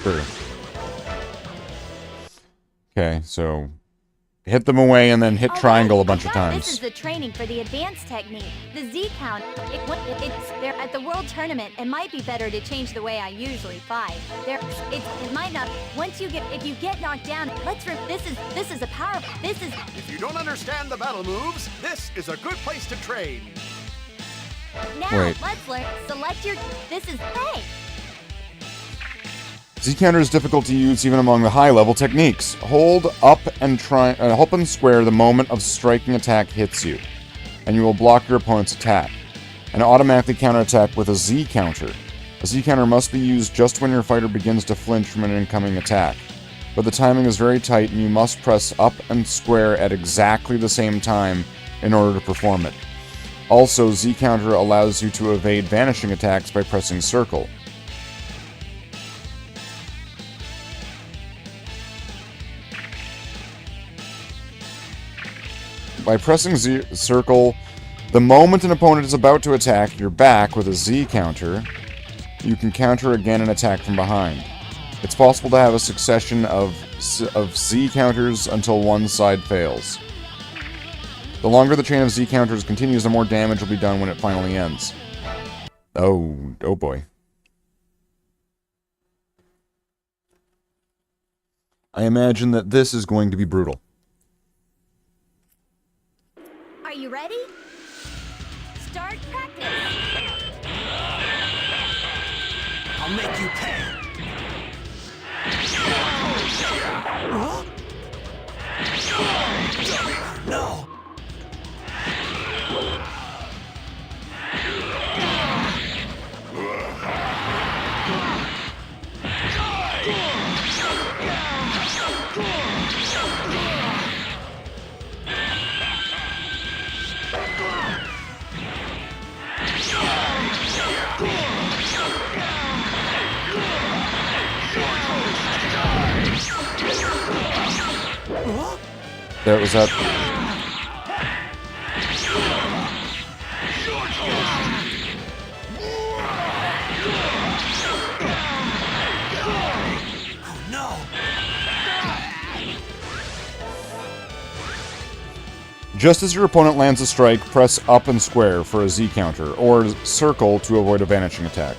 Sure. Okay, so hit them away and then hit triangle a bunch of This times. is the training for the advanced technique, the Z count. It's there at the world tournament. It might be better to change the way I usually fight. It might not. If you get knocked down, this is a powerful. If you don't understand the battle moves, this is a good place to train. Now Wait. let's learn. Select your. This is hey. Z counter is difficult to use even among the high-level techniques. Hold up and up and square the moment of striking attack hits you, and you will block your opponent's attack. And automatically counterattack with a Z counter. A Z counter must be used just when your fighter begins to flinch from an incoming attack. But the timing is very tight, and you must press up and square at exactly the same time in order to perform it. Also, Z counter allows you to evade vanishing attacks by pressing circle. By pressing circle, the moment an opponent is about to attack your back with a Z counter, you can counter again and attack from behind. It's possible to have a succession of Z counters until one side fails. The longer the chain of Z counters continues, the more damage will be done when it finally ends. Oh boy. I imagine that this is going to be brutal. Are you ready? Start practice. I'll make you pay. Huh? No. That was that. No. Just as your opponent lands a strike, press up and square for a Z counter, or circle to avoid a vanishing attack.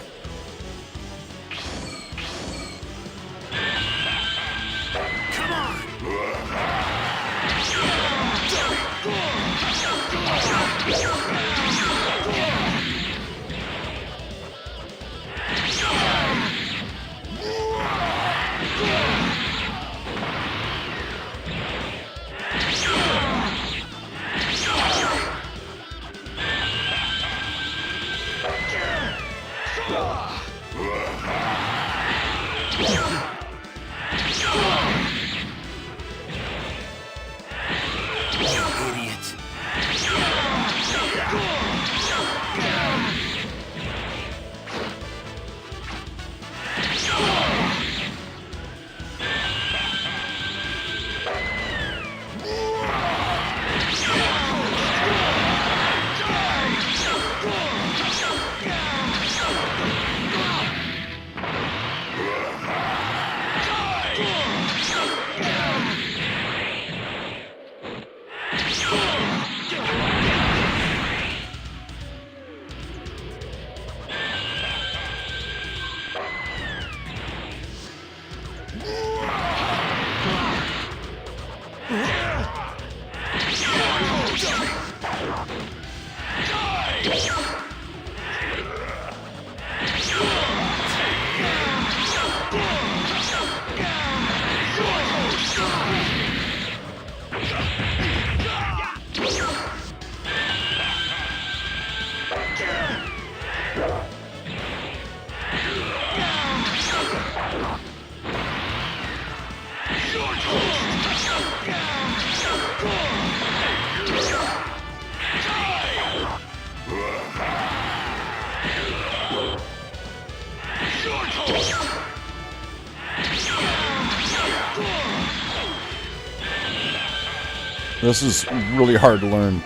This is really hard to learn.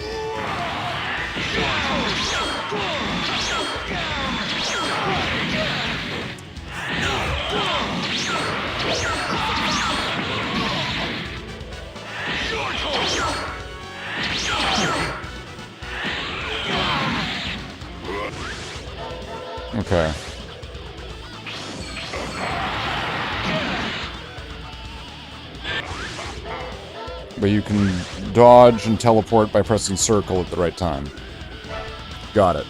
Okay. But you can dodge and teleport by pressing circle at the right time. Got it.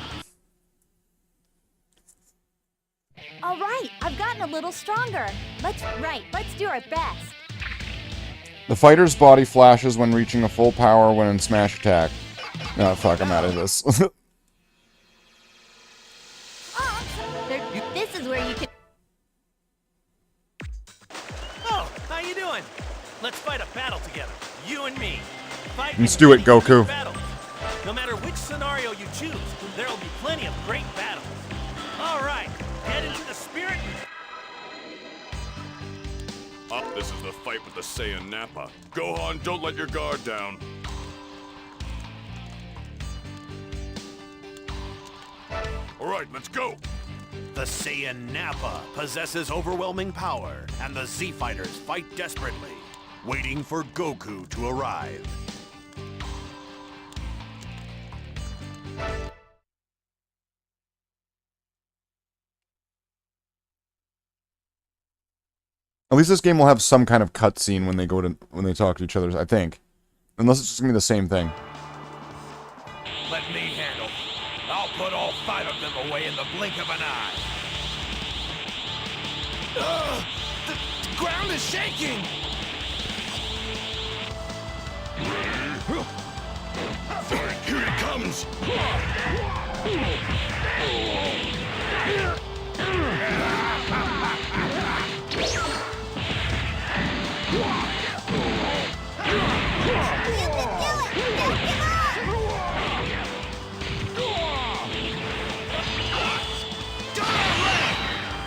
All right, I've gotten a little stronger. Let's do our best. The fighter's body flashes when reaching a full power when in smash attack. No, fuck, I'm out of this. This is where you can... Oh, how you doing? Let's fight a battle together. You and me. Fight Let's do it, Goku. battles. No matter which scenario you choose, there will be plenty of great battles. All right, get into the spirit. Up, this is the fight with the Saiyan Nappa. Gohan, don't let your guard down. All right, let's go. The Saiyan Nappa possesses overwhelming power, and the Z-Fighters fight desperately, waiting for Goku to arrive. At least this game will have some kind of cutscene when they talk to each other, I think. Unless it's just gonna be the same thing. Let me handle. I'll put all 5 of them away in the blink of an eye. The ground is shaking! Here he comes!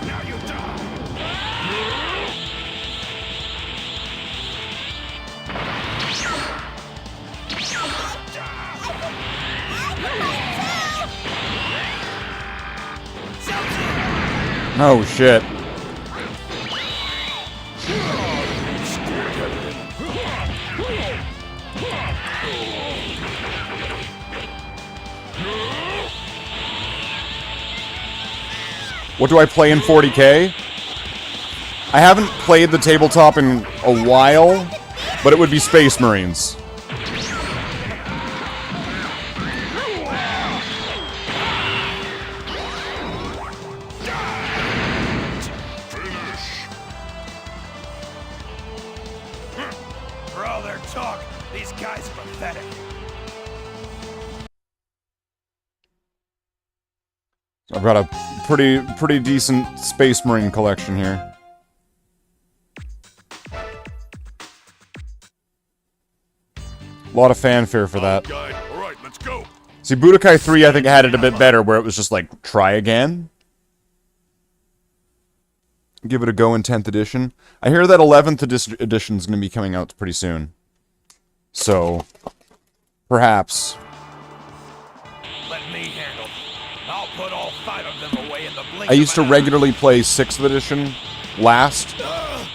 Now you die! Oh shit. What do I play in 40K? I haven't played the tabletop in a while, but it would be Space Marines. For all their talk, these guys are pathetic. I've got a pretty decent Space Marine collection here. A lot of fanfare for that. All right, let's go. See, Budokai 3, I think, had it a bit better, where it was just like, try again. Give it a go in 10th edition. I hear that 11th edition is going to be coming out pretty soon. So, perhaps. Let me handle. I'll put all 5 of them away in the blink I used to of an eye. regularly play 6th edition last.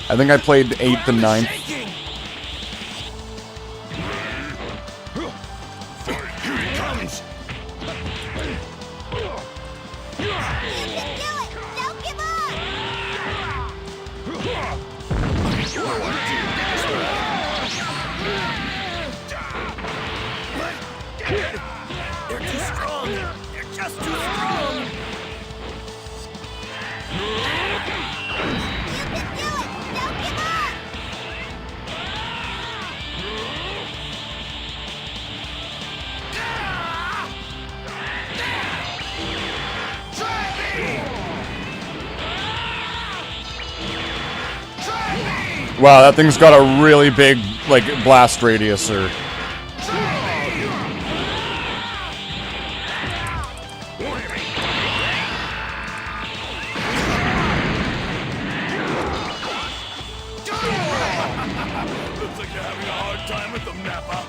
I think I played 8th and 9th. Shaking! Here he comes! They're too strong! They're just too strong! Wow, that thing's got a really big, like, blast radius, or... Looks like you're having a hard time with them, Nappa.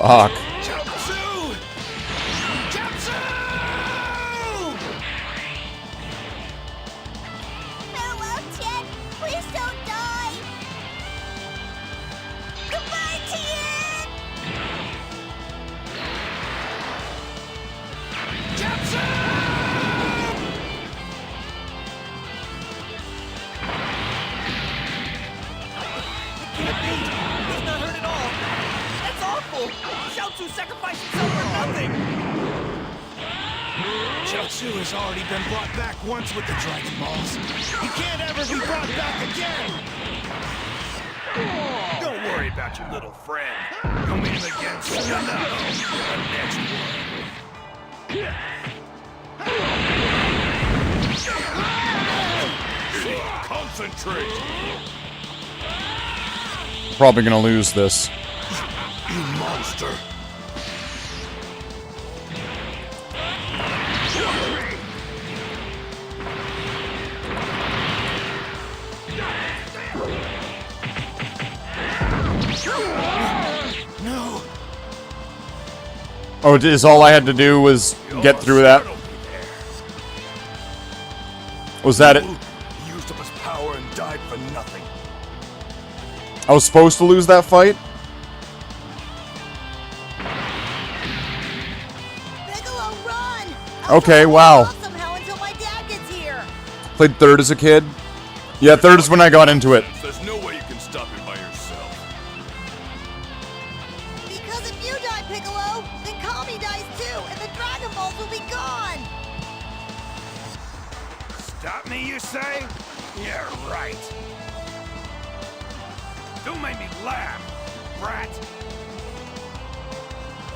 Fuck. Farewell, Tien. Please don't die. Goodbye, Tien. He's not hurt at all. That's awful. Xiaozu sacrificed himself for nothing. Xiaozu has already been brought back once with the Dragon Balls. He can't ever be brought back again! Don't worry about your little friend. You'll meet him again soon enough. The next one. Concentrate! Probably gonna lose this. You monster! Oh, is all I had to do was get through that? Was that it? He used up his power and died for nothing. I was supposed to lose that fight? Piccolo, run! Okay, wow. Somehow until my dad gets here. Played third as a kid? Yeah, third is when I got into it. There's no way you can stop him by yourself. Because if you die, Piccolo, then Kami dies too, and the Dragon Balls will be gone. Stop me, you say? Yeah, right. Don't make me laugh, brat.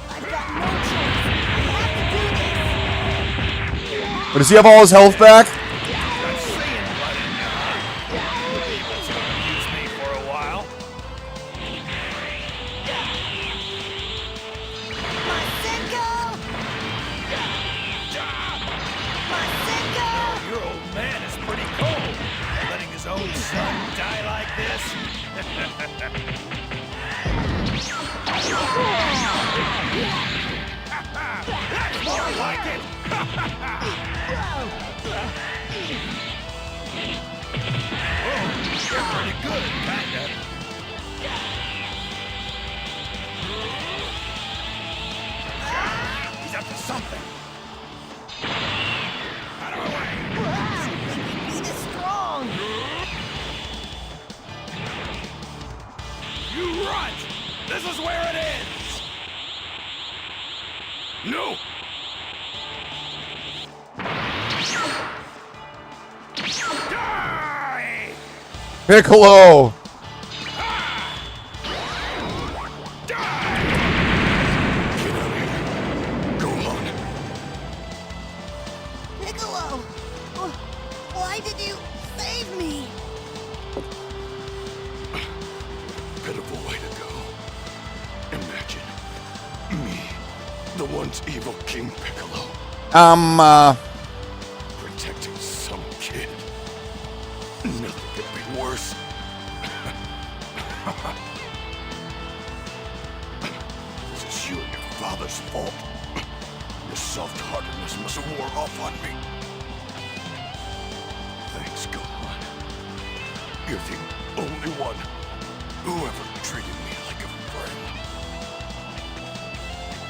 I've got no choice. I have to do this. But does he have all his health back? I'm saying right now. People to amuse me for a while. Masenko! Masenko! Your old man is pretty cold. Letting his own son die like this. That's more like it. Whoa, you're pretty good, kinda. He's up to something. Out of my way. Be this strong. You runt! This is where it ends! No! Die! Piccolo! Piccolo! Why did you save me? Pitiful way to go. Imagine me, the once evil King Piccolo, protecting some kid. Nothing could be worse. This is you and your father's fault. Your soft-heartedness must have wore off on me. Thanks, Gohan. You're the only one who ever treated me like a friend.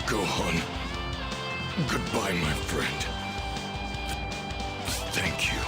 Gohan, goodbye, my friend. Thank you.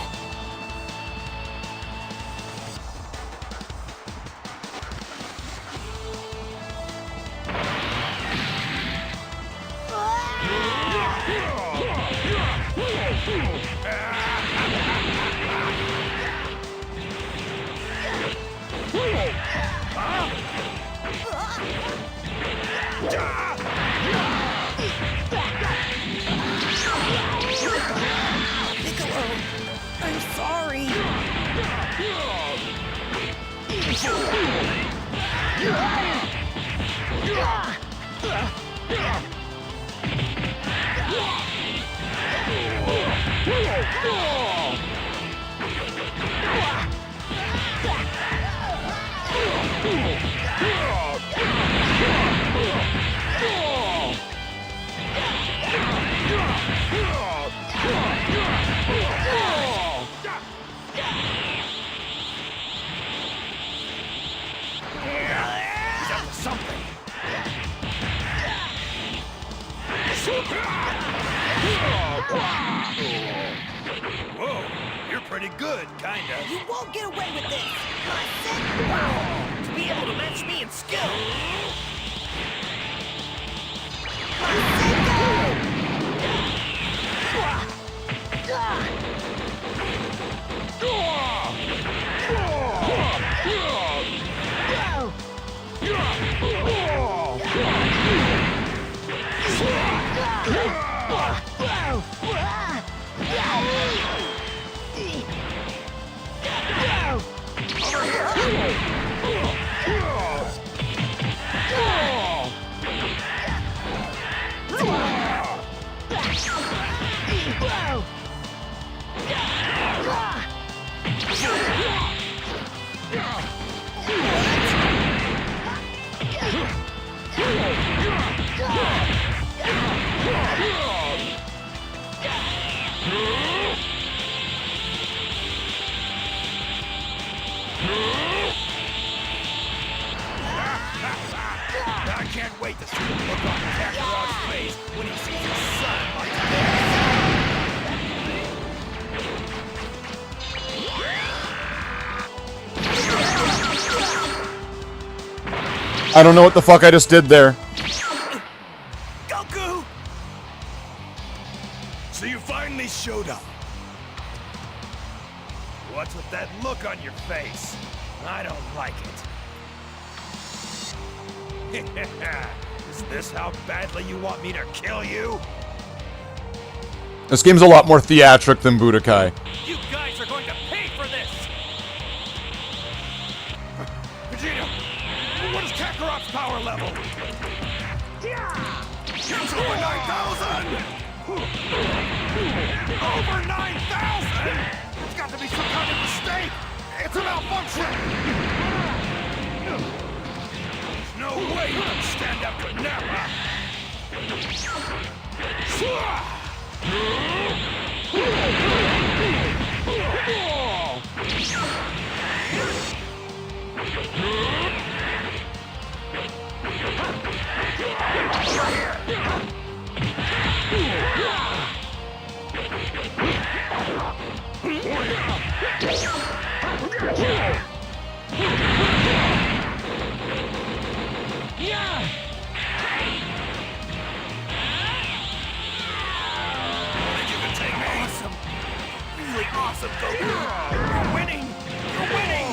Piccolo, I'm sorry. He's up to something. Whoa, you're pretty good, kinda. You won't get away with this. To be able to match me in skill. wait to see the look on Kakarot's face when he sees his son like this. I don't know what the fuck I just did there. Goku! So you finally showed up. What's with that look on your face? I don't like it. Is this how badly you want me to kill you? This game's a lot more theatric than Budokai. You guys are going to pay for this! Vegeta, what is Kakarot's power level? It's over 9,000! Over 9,000! It's got to be some kind of mistake! It's a malfunction! There's no way you can stand up to Nappa! Awesome! Really awesome, Goku! You're winning! You're winning!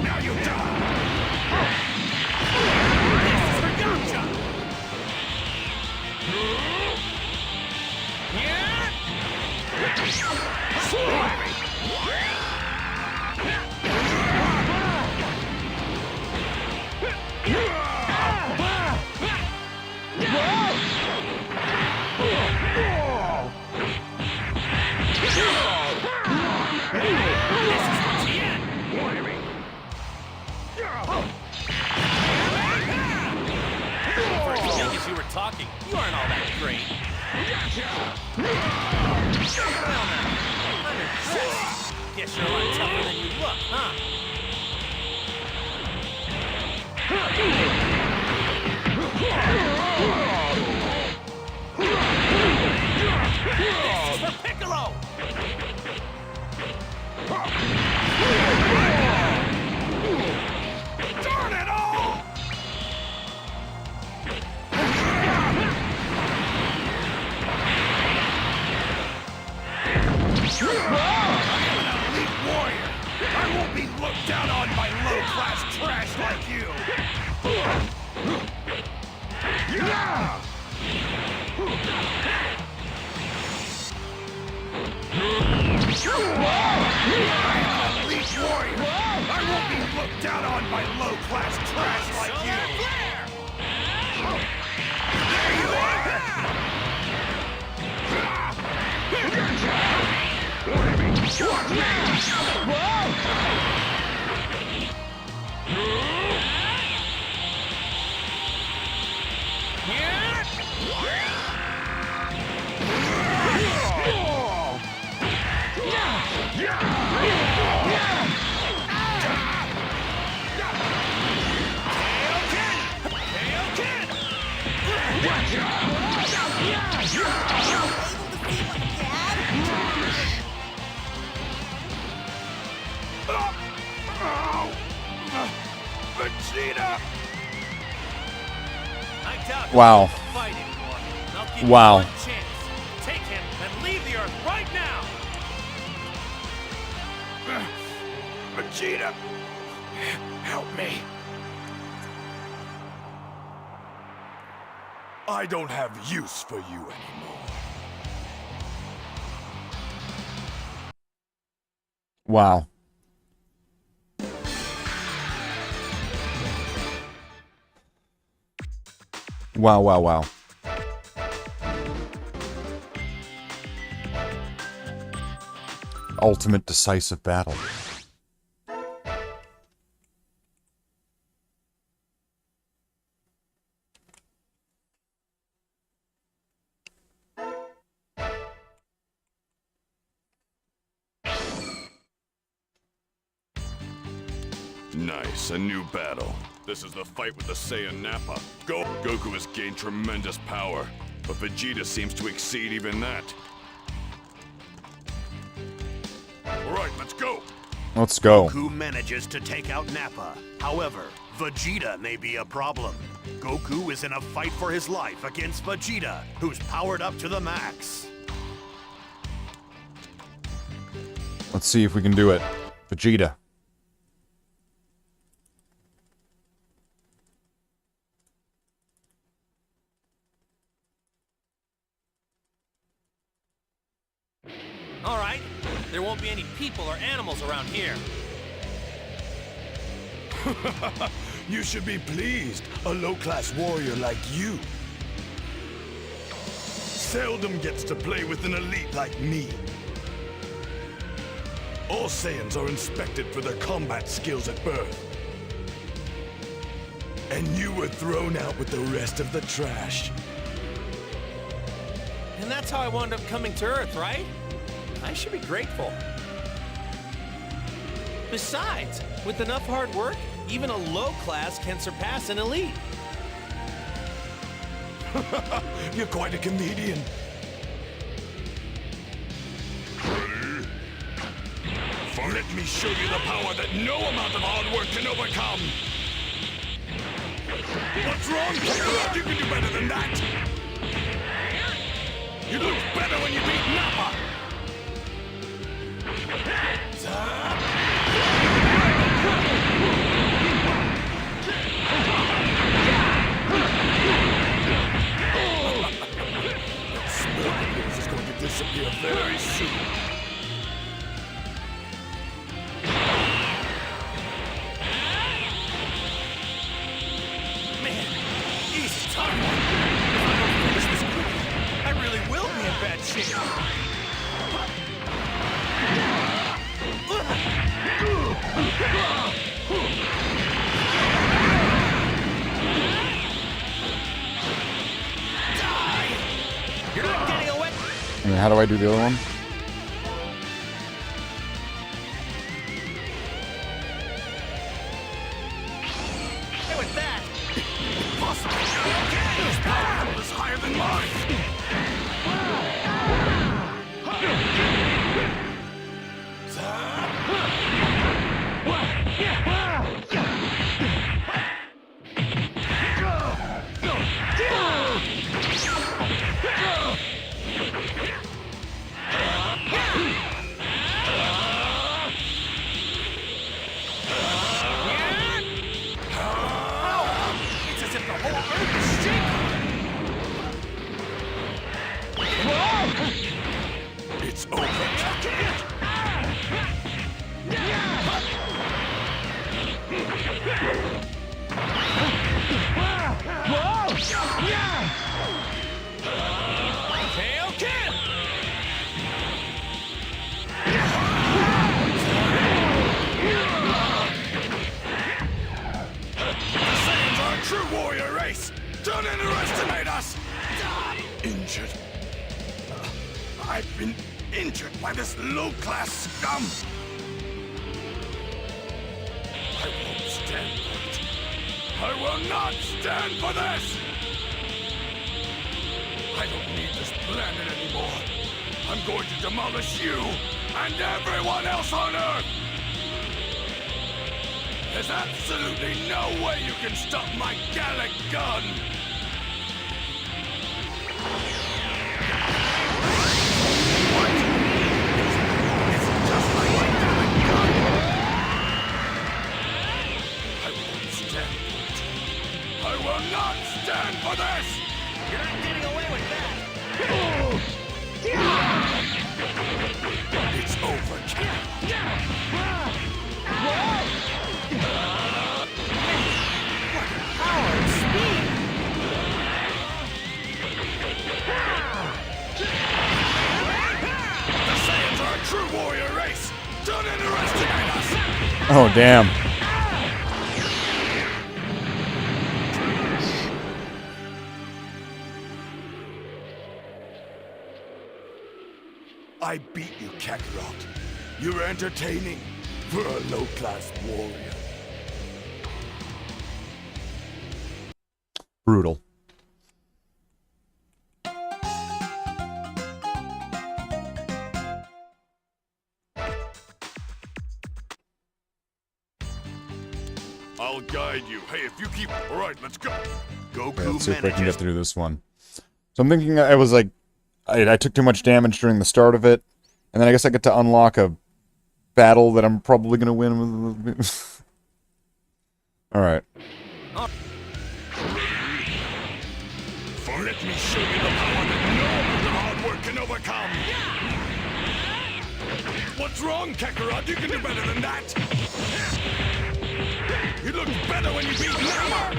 Now you die! This is for Yamcha! For as long as you were talking, you aren't all that great. Well now, I'm impressed. Guess you're a lot tougher than you look, huh? This is for Piccolo! Darn it all! I'm an elite warrior. I won't be looked down on by low-class trash like you. I'm an elite warrior. I won't be looked down on by low-class trash like you. There you are! Vegeta! I doubt Wow. he'll fight anymore. I'll give Wow. you one chance. Take him and leave the Earth right now! Vegeta! Help me! I don't have use for you anymore. Wow. Wow, wow, wow. Ultimate decisive battle. Nice, a new battle. This is the fight with the Saiyan Nappa. Goku has gained tremendous power, but Vegeta seems to exceed even that. Alright, let's go! Let's go. Goku manages to take out Nappa. However, Vegeta may be a problem. Goku is in a fight for his life against Vegeta, who's powered up to the max. Let's see if we can do it. Vegeta. All right, there won't be any people or animals around here. You should be pleased, a low-class warrior like you seldom gets to play with an elite like me. All Saiyans are inspected for their combat skills at birth. And you were thrown out with the rest of the trash. And that's how I wound up coming to Earth, right? I should be grateful. Besides, with enough hard work, even a low class can surpass an elite. You're quite a comedian. Let me show you the power that no amount of hard work can overcome. What's wrong, Kakarot? You can do better than that. You looked better when you beat Nappa. That smoke of yours is going to disappear very soon. Man, he's tough. If I don't finish this quickly, I really will be in bad shape. Die! You're not getting away. And how do I do the other one? Hey, with that. Possible. His power level is higher than mine. It's as if the whole Earth is shaking. It's over. Okay. Saiyans are a true warrior race. Don't underestimate us. Injured. I've been injured by this low-class scum. I won't stand for it. I will not stand for this. I don't need this planet anymore. I'm going to demolish you and everyone else on Earth. There's absolutely no way you can stop my Gallic gun. I will not stand for this! You're not getting away with that. It's over, kid. Power and speed. The Saiyans are a true warrior race! Don't underestimate us! Oh, damn. I beat you, Kakarot. You're entertaining for a low-class warrior. Brutal. I'll guide you. Hey, if you keep... Alright, let's go. Goku Let's see if I can get manages through this one. So I'm thinking I was like... I took too much damage during the start of it. And then I guess I get to unlock a battle that I'm probably going to win with... Alright. Let me show you the power that no amount of hard work can overcome. What's wrong, Kakarot? You can do better than that. You looked better when you beat Nama.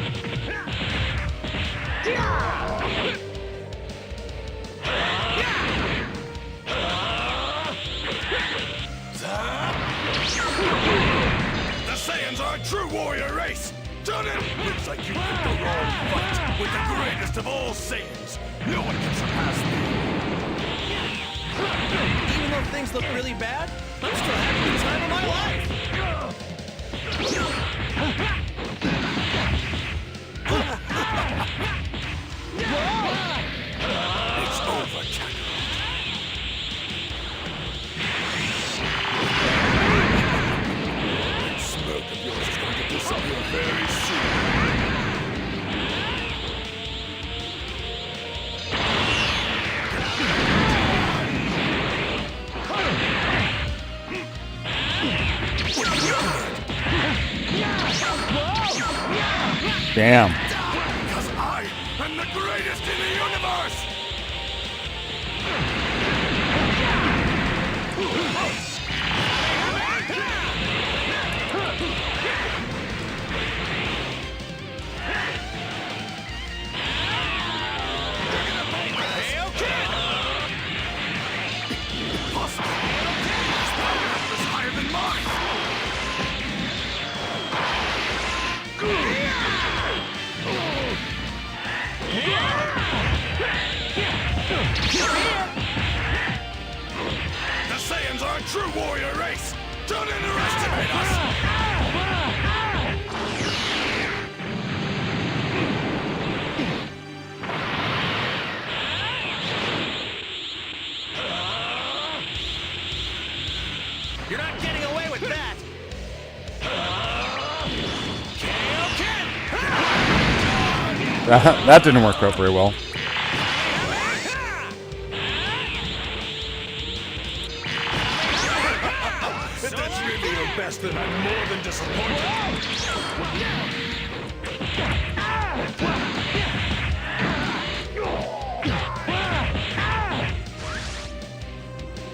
The Saiyans are a true warrior race. Turn it! Looks like you picked the wrong fight with the greatest of all Saiyans. No one can surpass me. Even though things look really bad, I'm still having the time of my life. It's over, Kakarot. That smirk of yours is going to disappear very soon. Damn. Because I am the greatest in the universe! Hail Kid! Impossible! His power level is higher than mine! The Saiyans are a true warrior race! Don't underestimate us! You're not getting away with that. That didn't work out very well. If that's really your best, then I'm more than disappointed.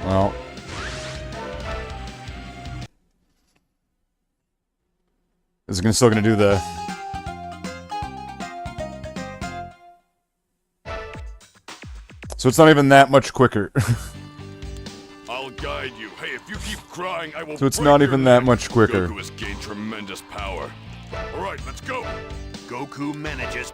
Well. Is it still gonna do the... So it's not even that much quicker. I'll guide you. Hey, if you keep crying, I will So it's break not your even neck. that much quicker. Goku has gained tremendous power. Alright, let's go. Goku manages.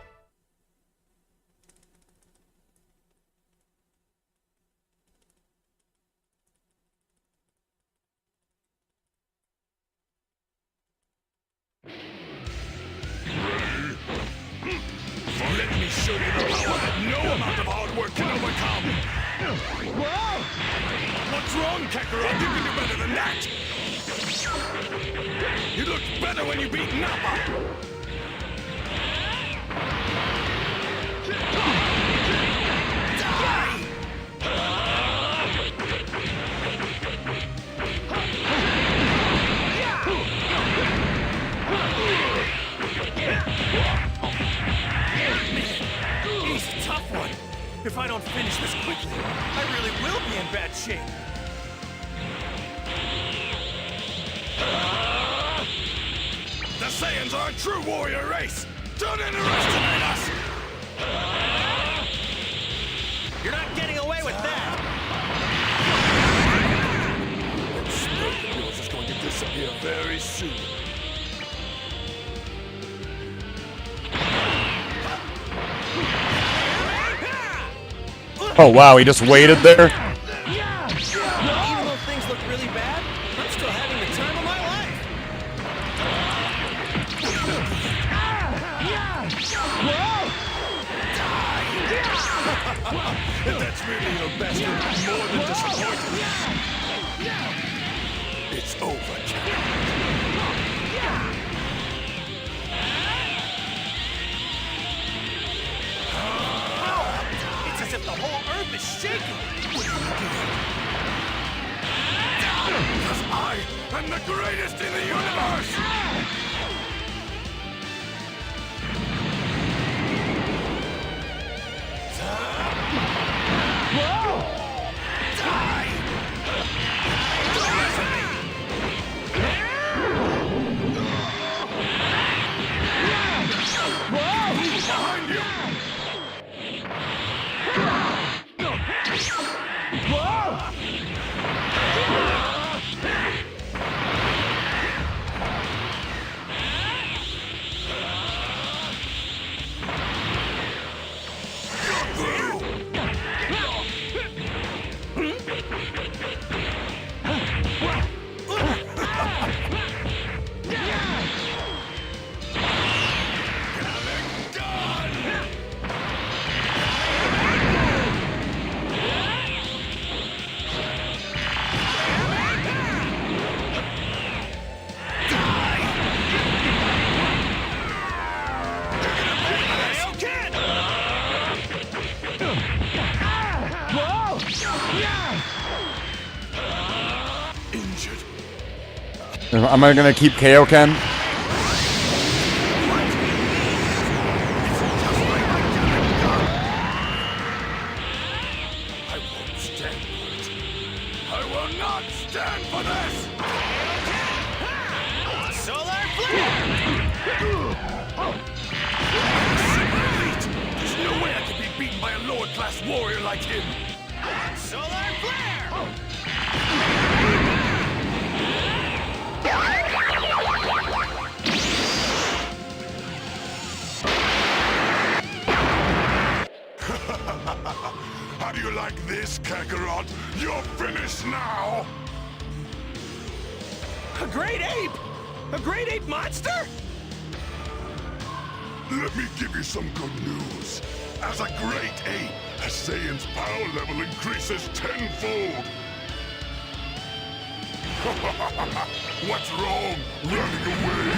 Let me show you the power that no amount of hard work can overcome! What's wrong, Kakarot? You can do better than that! You looked better when you beat Nappa! He's a tough one. If I don't finish this quickly, I really will be in bad shape. The Saiyans are a true warrior race! Don't underestimate us! You're not getting away with that. That smirk of yours is going to disappear very soon. Oh wow, he just waited there? Even though things look really bad, I'm still having the time of my life. feeling your best will be more than disappointing. It's over, It's as if the whole earth is shaking. Because I am the greatest in the universe! Die! Don't listen to me! Behind you! Am I gonna keep Kaioken? I won't stand for it. I will not stand for this! Solar flare! Super elite! There's no way I can be beaten by a lower-class warrior like him! Solar flare! How do you like this, Kakarot? You're finished now! A great ape! A great ape monster? Let me give you some good news. As a great ape, a Saiyan's power level increases tenfold. What's wrong? Running away?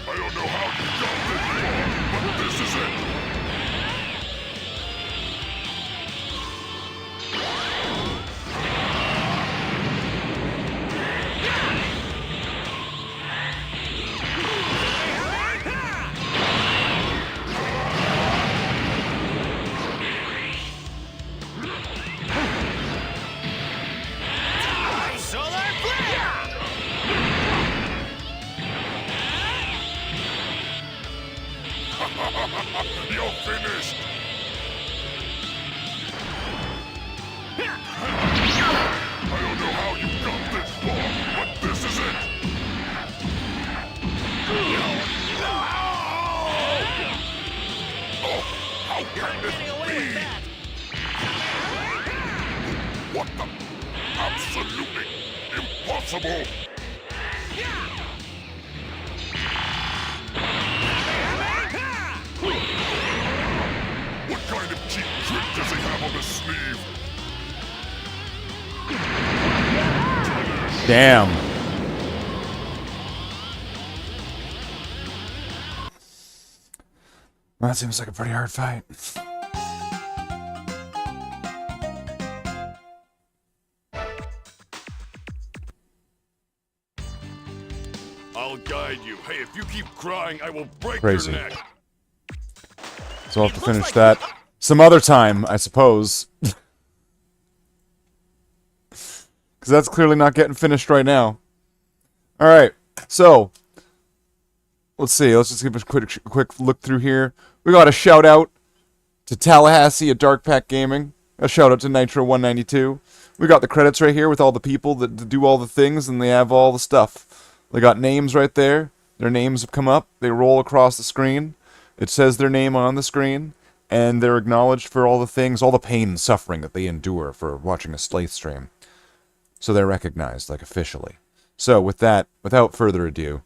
I don't know how you got this far, but this is it. Solar flare! You're finished! I don't know how you got this far, but this is it! Oh, how can this Getting away be? with that! What the? Absolutely impossible! What kind of cheap trick does he have on his sleeve? Damn. Well, that seems like a pretty hard fight. I'll guide you. Hey, if you keep crying, I will break Crazy. your neck. So I'll have to finish that some other time, I suppose. Because that's clearly not getting finished right now. Alright, so let's see. Let's just give a quick look through here. We got a shout out to Tallahassee at Dark Pack Gaming. A shout out to Nitro192. We got the credits right here with all the people that do all the things, and they have all the stuff. They got names right there. Their names have come up. They roll across the screen. It says their name on the screen, and they're acknowledged for all the things, all the pain and suffering that they endure for watching a Slathe stream. So they're recognized, like, officially. So with that, without further ado,